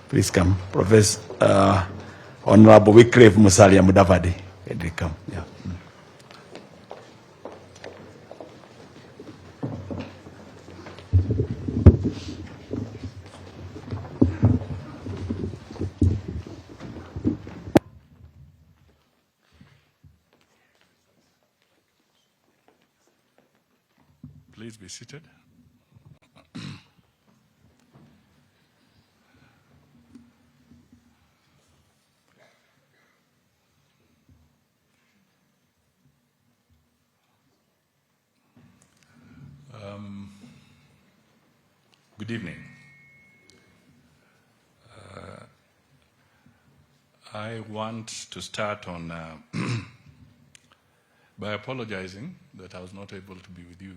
Please come. Professor Honorable Wycliffe Musalia Mudavadi. Come. Yeah. Please be seated. Good evening. I want to start on by apologizing that I was not able to be with you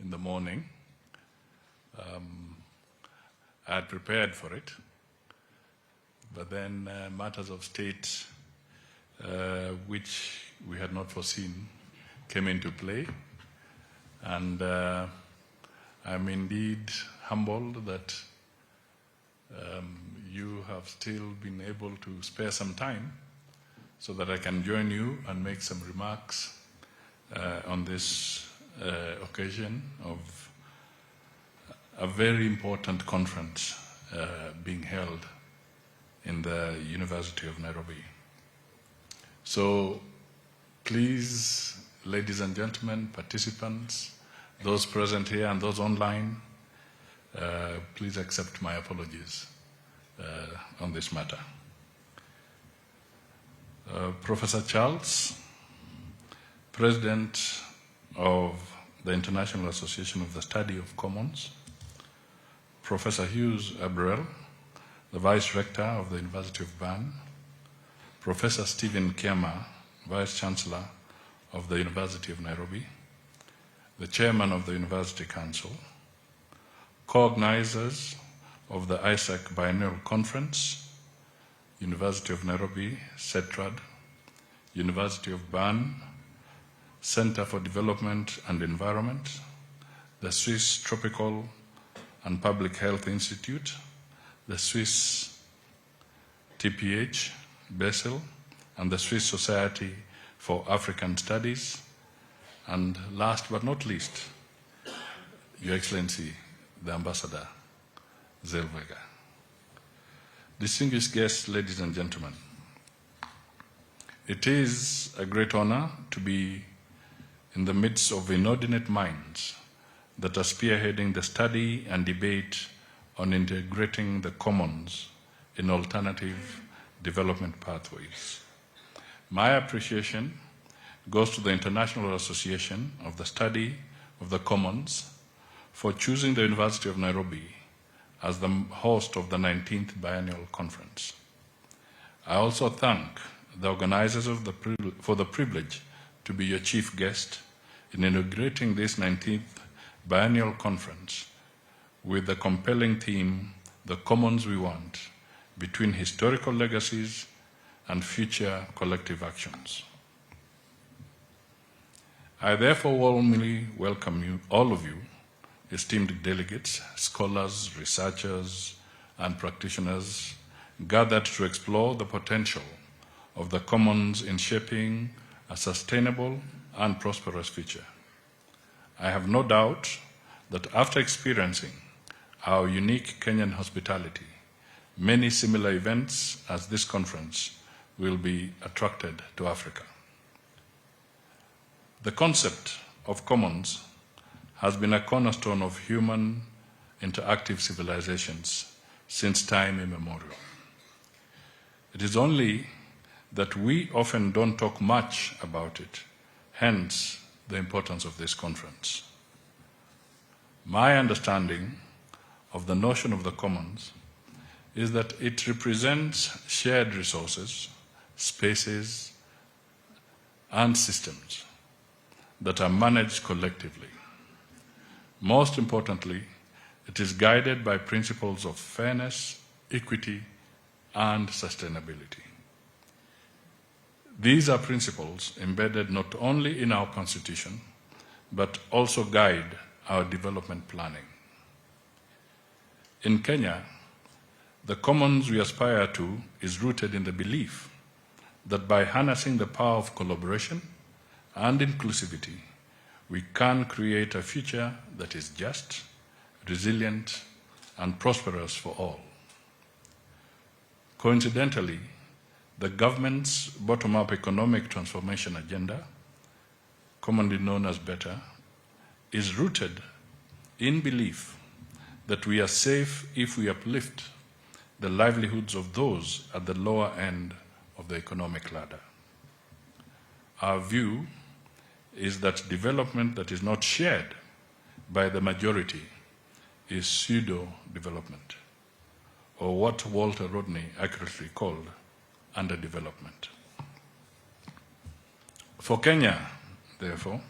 in the morning. I had prepared for it, but then matters of state, which we had not foreseen, came into play, and I'm indeed humbled that you have still been able to spare some time so that I can join you and make some remarks on this occasion of a very important conference being held in the University of Nairobi. So please, ladies and gentlemen, participants, those present here and those online, please accept my apologies on this matter. Professor Charles, President of the International Association of the Study of Commons, Professor Hughes Abrel, the Vice Rector of the University of Bern, Professor Stephen Kiama, Vice Chancellor of the University of Nairobi, the Chairman of the University Council, co-organizers of the ISAC Biennial Conference, University of Nairobi, CETRAD, University of Bern, Center for Development and Environment, the Swiss Tropical and Public Health Institute, the Swiss TPH, Basel, and the Swiss Society for African Studies, and last but not least, Your Excellency, the Ambassador, Zellweger. Distinguished guests, ladies and gentlemen, It is a great honor to be in the midst of inordinate minds that are spearheading the study and debate on integrating the commons in alternative development pathways. My appreciation goes to the International Association of the Study of the Commons for choosing the University of Nairobi as the host of the 19th Biennial Conference. I also thank the organizers for the privilege to be your chief guest in inaugurating this 19th Biennial Conference with the compelling theme, The Commons We Want, Between Historical Legacies and Future Collective Actions. I therefore warmly welcome you, all of you, esteemed delegates, scholars, researchers, and practitioners gathered to explore the potential of the commons in shaping a sustainable and prosperous future. I have no doubt that after experiencing our unique Kenyan hospitality, many similar events as this conference will be attracted to Africa. The concept of commons has been a cornerstone of human interactive civilizations since time immemorial. It is only that we often don't talk much about it, hence the importance of this conference. My understanding of the notion of the commons is that it represents shared resources, spaces, and systems that are managed collectively. Most importantly, it is guided by principles of fairness, equity, and sustainability. These are principles embedded not only in our Constitution, but also guide our development planning. In Kenya, the commons we aspire to is rooted in the belief that by harnessing the power of collaboration and inclusivity, we can create a future that is just, resilient, and prosperous for all. Coincidentally, the government's bottom-up economic transformation agenda, commonly known as BETTER, is rooted in belief that we are safe if we uplift the livelihoods of those at the lower end of the economic ladder. Our view is that development that is not shared by the majority is pseudo-development, or what Walter Rodney accurately called underdevelopment. For Kenya, therefore,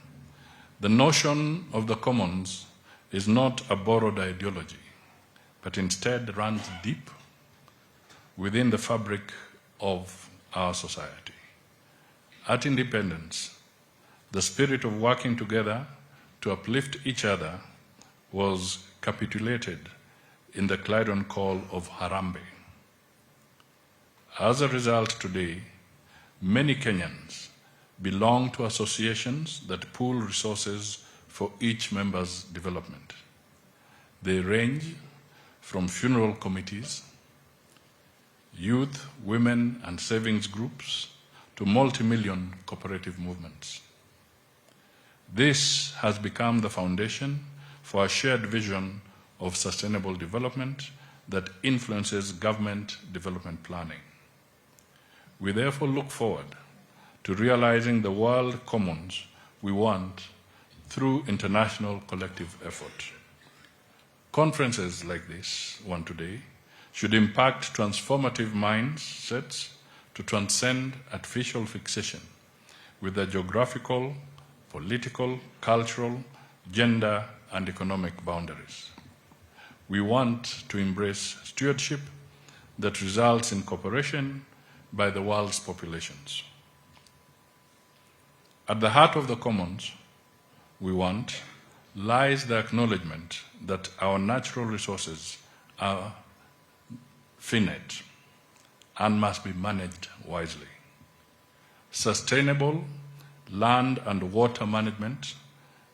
the notion of the commons is not a borrowed ideology, but instead runs deep within the fabric of our society. At independence, the spirit of working together to uplift each other was capitulated in the clarion call of Harambee. As a result, today, many Kenyans belong to associations that pool resources for each member's development. They range from funeral committees, youth, women, and savings groups to multi-million cooperative movements. This has become the foundation for a shared vision of sustainable development that influences government development planning. We therefore look forward to realizing the world commons we want through international collective effort. Conferences like this one today should impact transformative mindsets to transcend artificial fixation with the geographical, political, cultural, gender, and economic boundaries. We want to embrace stewardship that results in cooperation by the world's populations. At the heart of the commons we want lies the acknowledgement that our natural resources are finite and must be managed wisely. Sustainable land and water management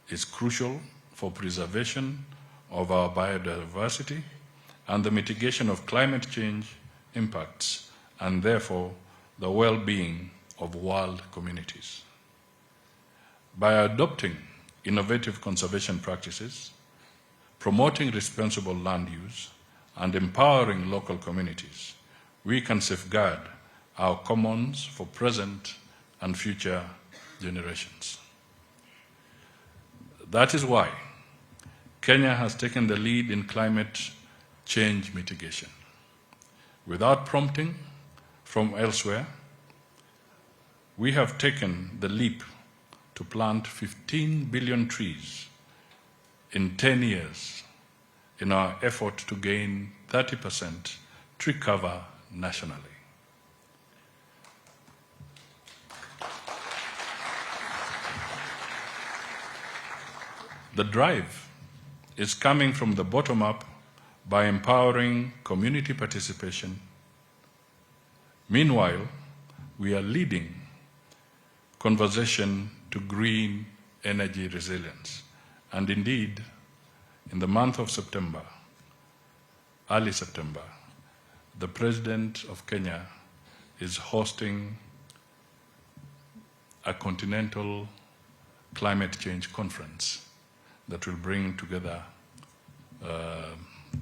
is crucial for preservation of our biodiversity and the mitigation of climate change impacts, and therefore the well-being of world communities. By adopting innovative conservation practices, promoting responsible land use, and empowering local communities, we can safeguard our commons for present and future generations. That is why Kenya has taken the lead in climate change mitigation. Without prompting from elsewhere, we have taken the leap to plant 15 billion trees in 10 years in our effort to gain 30% tree cover nationally. The drive is coming from the bottom up by empowering community participation. Meanwhile, we are leading conversation to green energy resilience. And indeed, in the month of September, early September, the President of Kenya is hosting a continental climate change conference that will bring together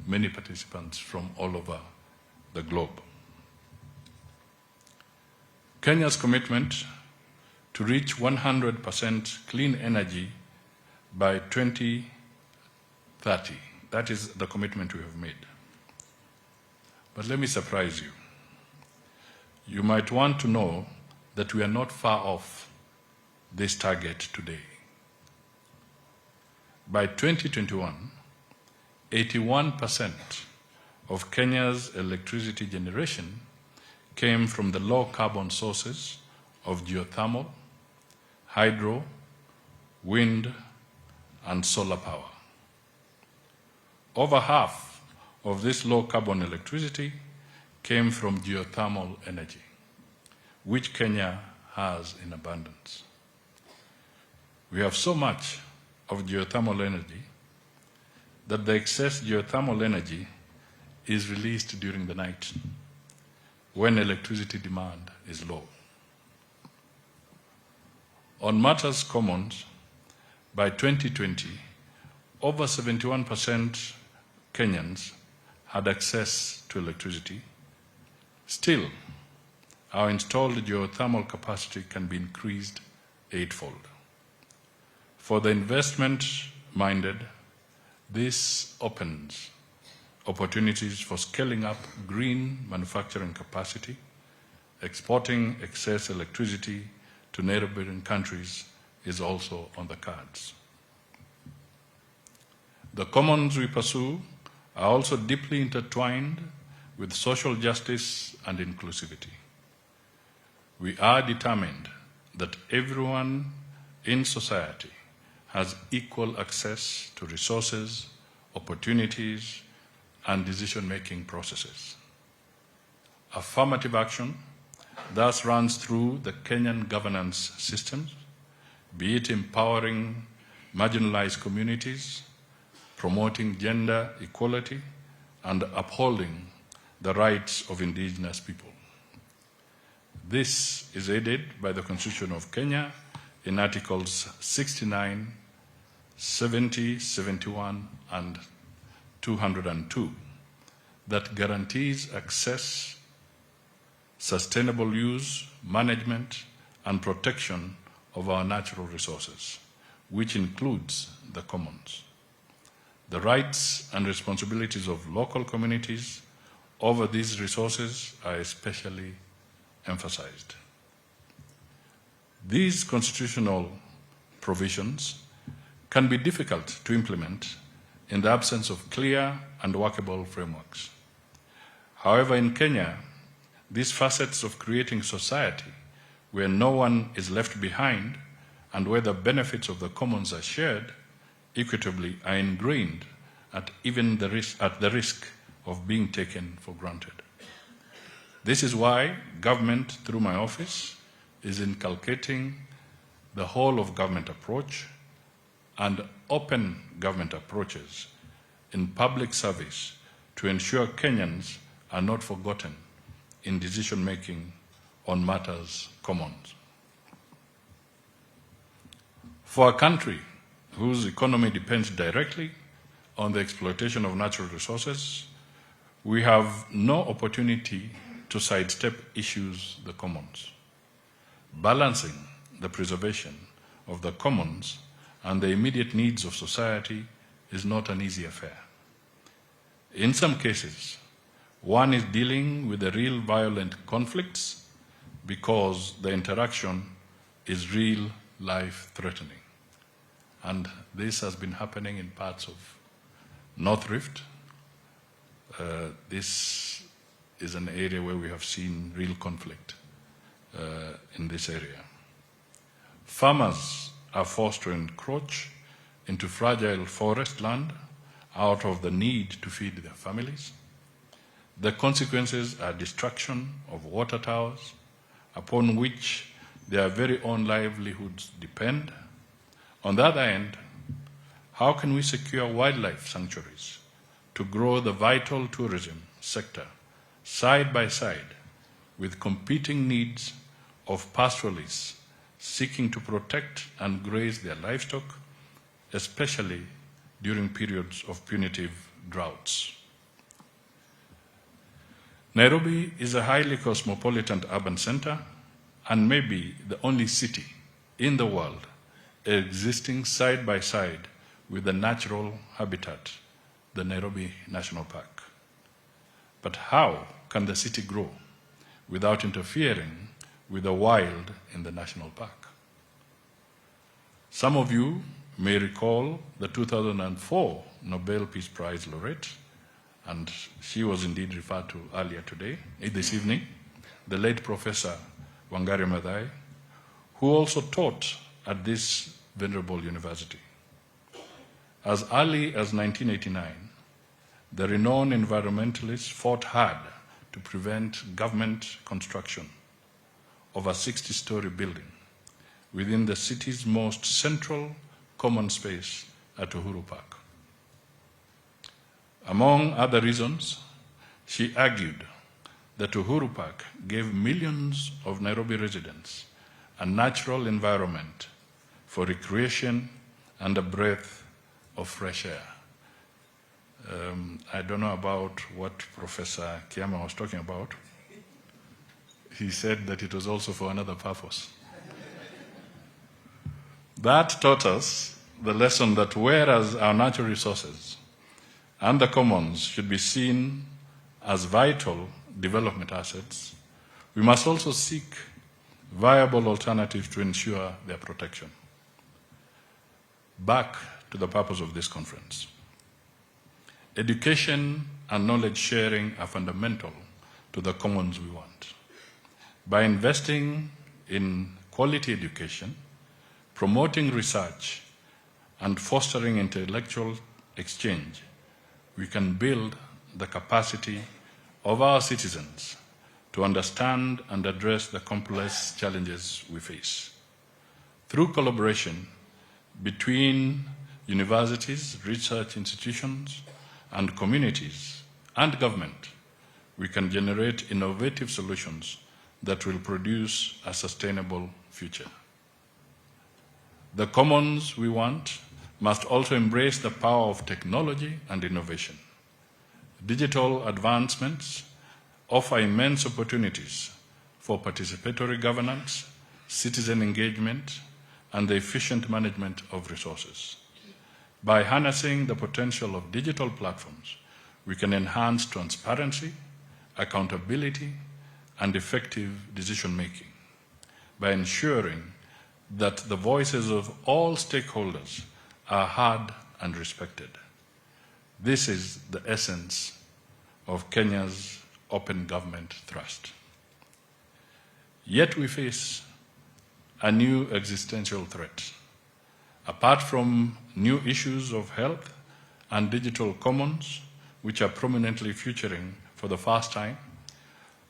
many participants from all over the globe. Kenya's commitment to reach 100% clean energy by 2030, that is the commitment we have made. But let me surprise you. You might want to know that we are not far off this target today. By 2021, 81% of Kenya's electricity generation came from the low carbon sources of geothermal, hydro, wind, and solar power. Over half of this low carbon electricity came from geothermal energy, which Kenya has in abundance. We have so much of geothermal energy that the excess geothermal energy is released during the night when electricity demand is low. On matters commons, by 2020, over 71% Kenyans had access to electricity. Still, our installed geothermal capacity can be increased eightfold. For the investment-minded, this opens opportunities for scaling up green manufacturing capacity, exporting excess electricity to neighboring countries is also on the cards. The commons we pursue are also deeply intertwined with social justice and inclusivity. We are determined that everyone in society has equal access to resources, opportunities, and decision-making processes. Affirmative action thus runs through the Kenyan governance systems, be it empowering marginalized communities, promoting gender equality, and upholding the rights of indigenous people. This is aided by the Constitution of Kenya in Articles 69, 70, 71, and 202 that guarantees access, sustainable use, management, and protection of our natural resources, which includes the commons. The rights and responsibilities of local communities over these resources are especially emphasized. These constitutional provisions can be difficult to implement in the absence of clear and workable frameworks. However, in Kenya, these facets of creating society where no one is left behind and where the benefits of the commons are shared equitably are ingrained at the risk of being taken for granted. This is why government, through my office, is inculcating the whole of government approach and open government approaches in public service to ensure Kenyans are not forgotten in decision-making on matters commons. For a country whose economy depends directly on the exploitation of natural resources, we have no opportunity to sidestep issues the commons. Balancing the preservation of the commons and the immediate needs of society is not an easy affair. In some cases, one is dealing with the real violent conflicts because the interaction is real life-threatening. And this has been happening in parts of North Rift. This is an area where we have seen real conflict in this area. Farmers are forced to encroach into fragile forest land out of the need to feed their families. The consequences are destruction of water towers upon which their very own livelihoods depend. On the other hand, how can we secure wildlife sanctuaries to grow the vital tourism sector side by side with competing needs of pastoralists seeking to protect and graze their livestock, especially during periods of punitive droughts? Nairobi is a highly cosmopolitan urban center and may be the only city in the world existing side by side with the natural habitat, the Nairobi National Park. But how can the city grow without interfering with the wild in the national park? Some of you may recall the 2004 Nobel Peace Prize laureate, and she was indeed referred to earlier today, this evening, the late Professor Wangari Maathai, who also taught at this venerable university. As early as 1989, the renowned environmentalists fought hard to prevent government construction of a 60-story building within the city's most central common space at Uhuru Park. Among other reasons, she argued that Uhuru Park gave millions of Nairobi residents a natural environment for recreation and a breath of fresh air. I don't know about what Professor Kiama was talking about. He said that it was also for another purpose. That taught us the lesson that whereas our natural resources and the commons should be seen as vital development assets, we must also seek viable alternatives to ensure their protection. Back to the purpose of this conference. Education and knowledge sharing are fundamental to the commons we want. By investing in quality education, promoting research, and fostering intellectual exchange, we can build the capacity of our citizens to understand and address the complex challenges we face. Through collaboration between universities, research institutions, and communities and government, we can generate innovative solutions that will produce a sustainable future. The commons we want must also embrace the power of technology and innovation. Digital advancements offer immense opportunities for participatory governance, citizen engagement, and the efficient management of resources. By harnessing the potential of digital platforms, we can enhance transparency, accountability, and effective decision-making by ensuring that the voices of all stakeholders are heard and respected. This is the essence of Kenya's open government thrust. Yet we face a new existential threat. Apart from new issues of health and digital commons, which are prominently featuring for the first time,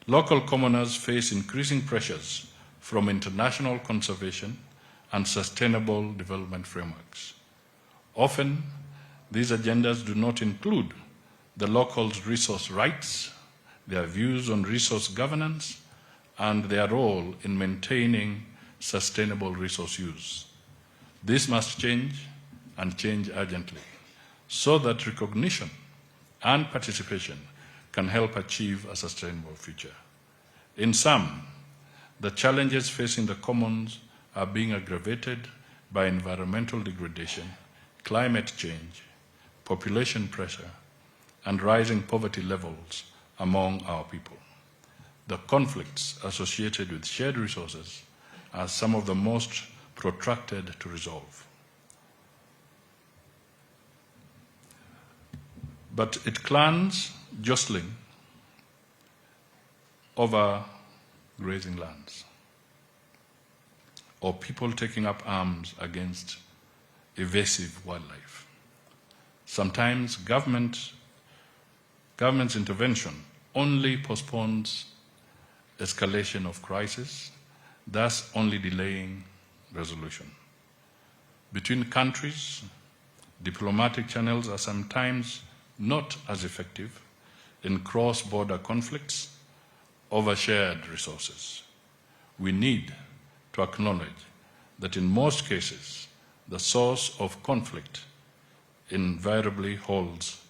local commoners face increasing pressures from international conservation and sustainable development frameworks. Often, these agendas do not include the locals' resource rights, their views on resource governance, and their role in maintaining sustainable resource use. This must change, and change urgently, so that recognition and participation can help achieve a sustainable future. In sum, the challenges facing the commons are being aggravated by environmental degradation, climate change, population pressure, and rising poverty levels among our people. The conflicts associated with shared resources are some of the most protracted to resolve. But it clans jostling over grazing lands, or people taking up arms against evasive wildlife. Sometimes government's intervention only postpones escalation of crisis, thus only delaying resolution. Between countries, diplomatic channels are sometimes not as effective in cross-border conflicts over shared resources. We need to acknowledge that in most cases, the source of conflict invariably holds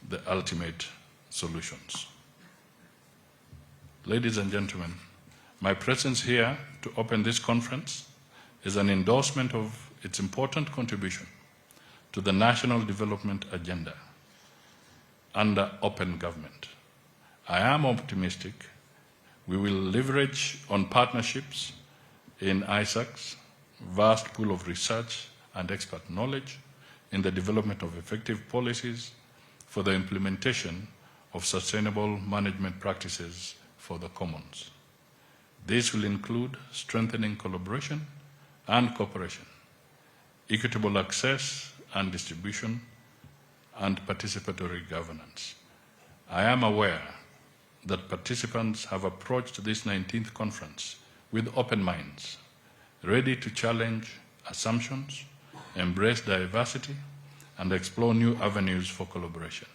the ultimate solutions. Ladies and gentlemen, my presence here to open this conference is an endorsement of its important contribution to the national development agenda under open government. I am optimistic we will leverage on partnerships in ISAC's vast pool of research and expert knowledge in the development of effective policies for the implementation of sustainable management practices for the commons. This will include strengthening collaboration and cooperation, equitable access and distribution, and participatory governance. I am aware that participants have approached this 19th conference with open minds, ready to challenge assumptions, embrace diversity, and explore new avenues for collaboration.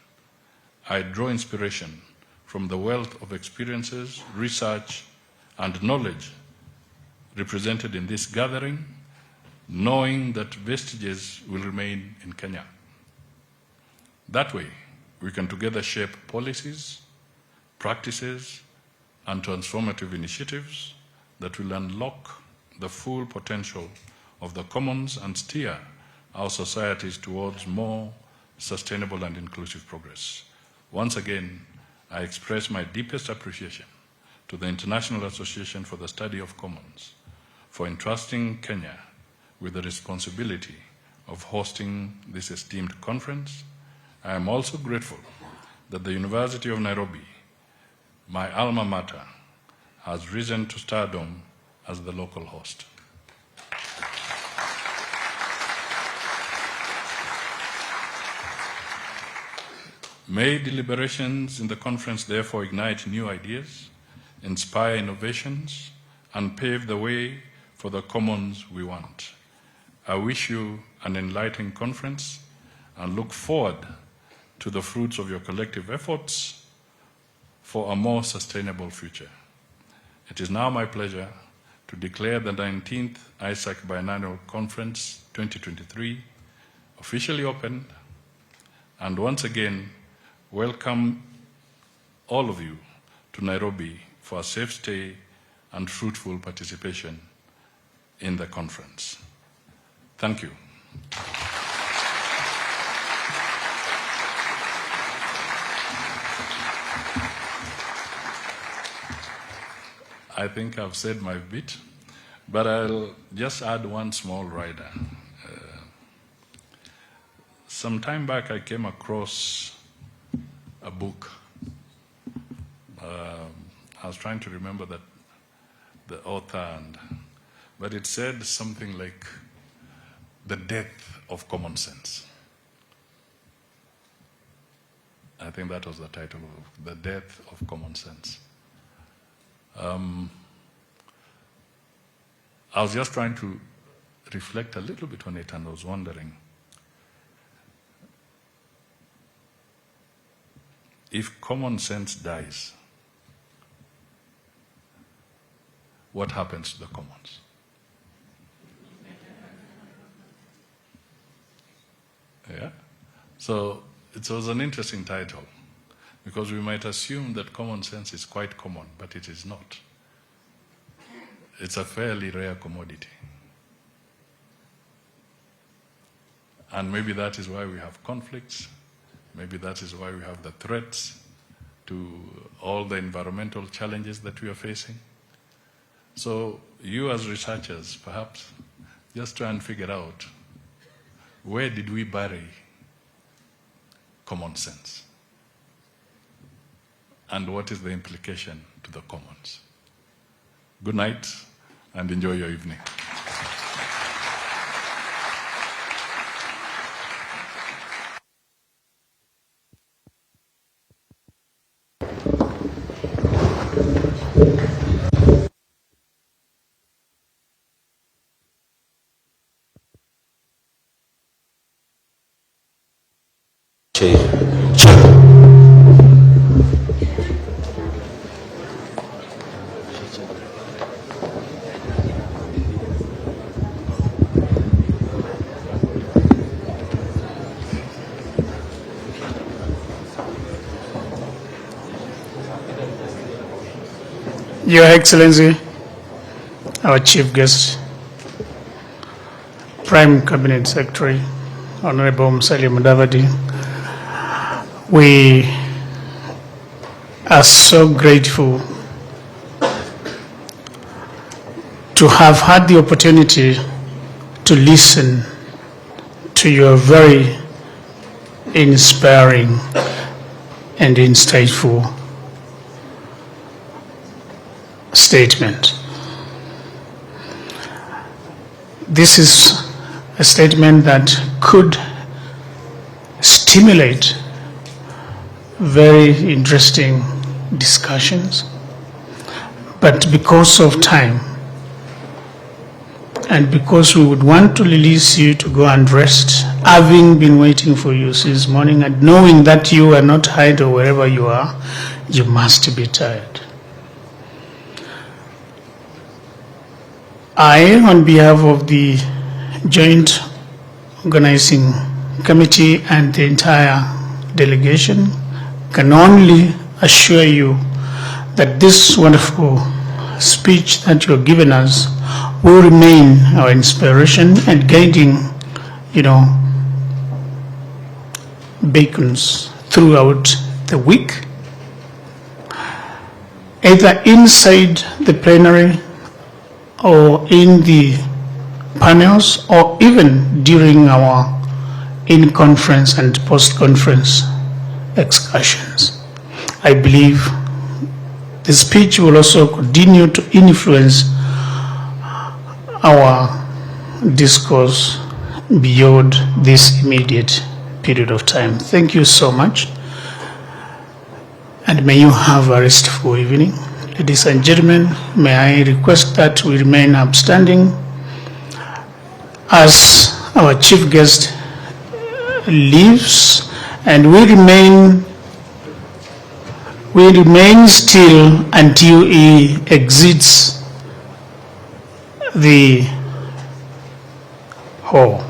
I draw inspiration from the wealth of experiences, research, and knowledge represented in this gathering, knowing that vestiges will remain in Kenya. That way, we can together shape policies, practices, and transformative initiatives that will unlock the full potential of the commons and steer our societies towards more sustainable and inclusive progress. Once again, I express my deepest appreciation to the International Association for the Study of Commons for entrusting Kenya with the responsibility of hosting this esteemed conference. I am also grateful that the University of Nairobi, my alma mater, has risen to stardom as the local host. May deliberations in the conference therefore ignite new ideas, inspire innovations, and pave the way for the commons we want. I wish you an enlightening conference and look forward to the fruits of your collective efforts for a more sustainable future. It is now my pleasure to declare the 19th ISAC Biennial Conference 2023 officially opened, and once again welcome all of you to Nairobi for a safe stay and fruitful participation in the conference. Thank you. I think I've said my bit, but I'll just add one small rider. Some time back I came across a book. I was trying to remember the author, but it said something like the death of common sense. I think that was the title of the death of common sense. I was just trying to reflect a little bit on it, and I was wondering if common sense dies, what happens to the commons? Yeah? So it was an interesting title, because we might assume that common sense is quite common, but it is not. It's a fairly rare commodity. And maybe that is why we have conflicts. Maybe that is why we have the threats to all the environmental challenges that we are facing. So you as researchers, perhaps, just try and figure out, where did we bury common sense? And what is the implication to the commons? Good night, and enjoy your evening. Your Excellency, our Chief Guest, Prime Cabinet Secretary, Honorable Mudavadi, we are so grateful to have had the opportunity to listen to your very inspiring and insightful statement. This is a statement that could stimulate very interesting discussions, but because of time and because we would want to release you to go and rest, having been waiting for you since morning and knowing that you are not idle wherever you are, you must be tired. I, on behalf of the Joint Organizing Committee and the entire delegation, can only assure you that this wonderful speech that you have given us will remain our inspiration and guiding, beacons throughout the week, either inside the plenary or in the panels, or even during our in-conference and post-conference excursions. I believe the speech will also continue to influence our discourse beyond this immediate period of time. Thank you so much, and may you have a restful evening. Ladies and gentlemen, may I request that we remain upstanding as our chief guest leaves, and we remain still until he exits the hall.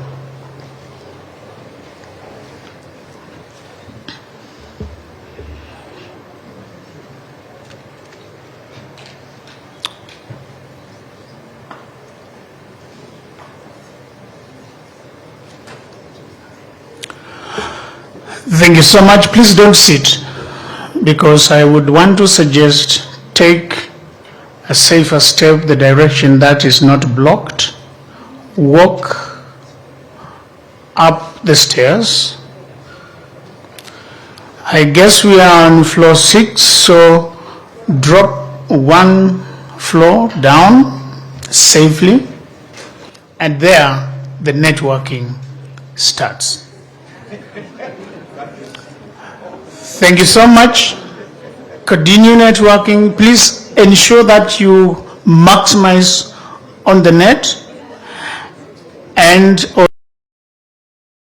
Thank you so much. Please don't sit, because I would want to suggest take a safer step the direction that is not blocked. Walk up the stairs. I guess we are on floor 6, so drop one floor down safely, and there the networking starts. Thank you so much. Continue networking. Please ensure that you maximize on the net and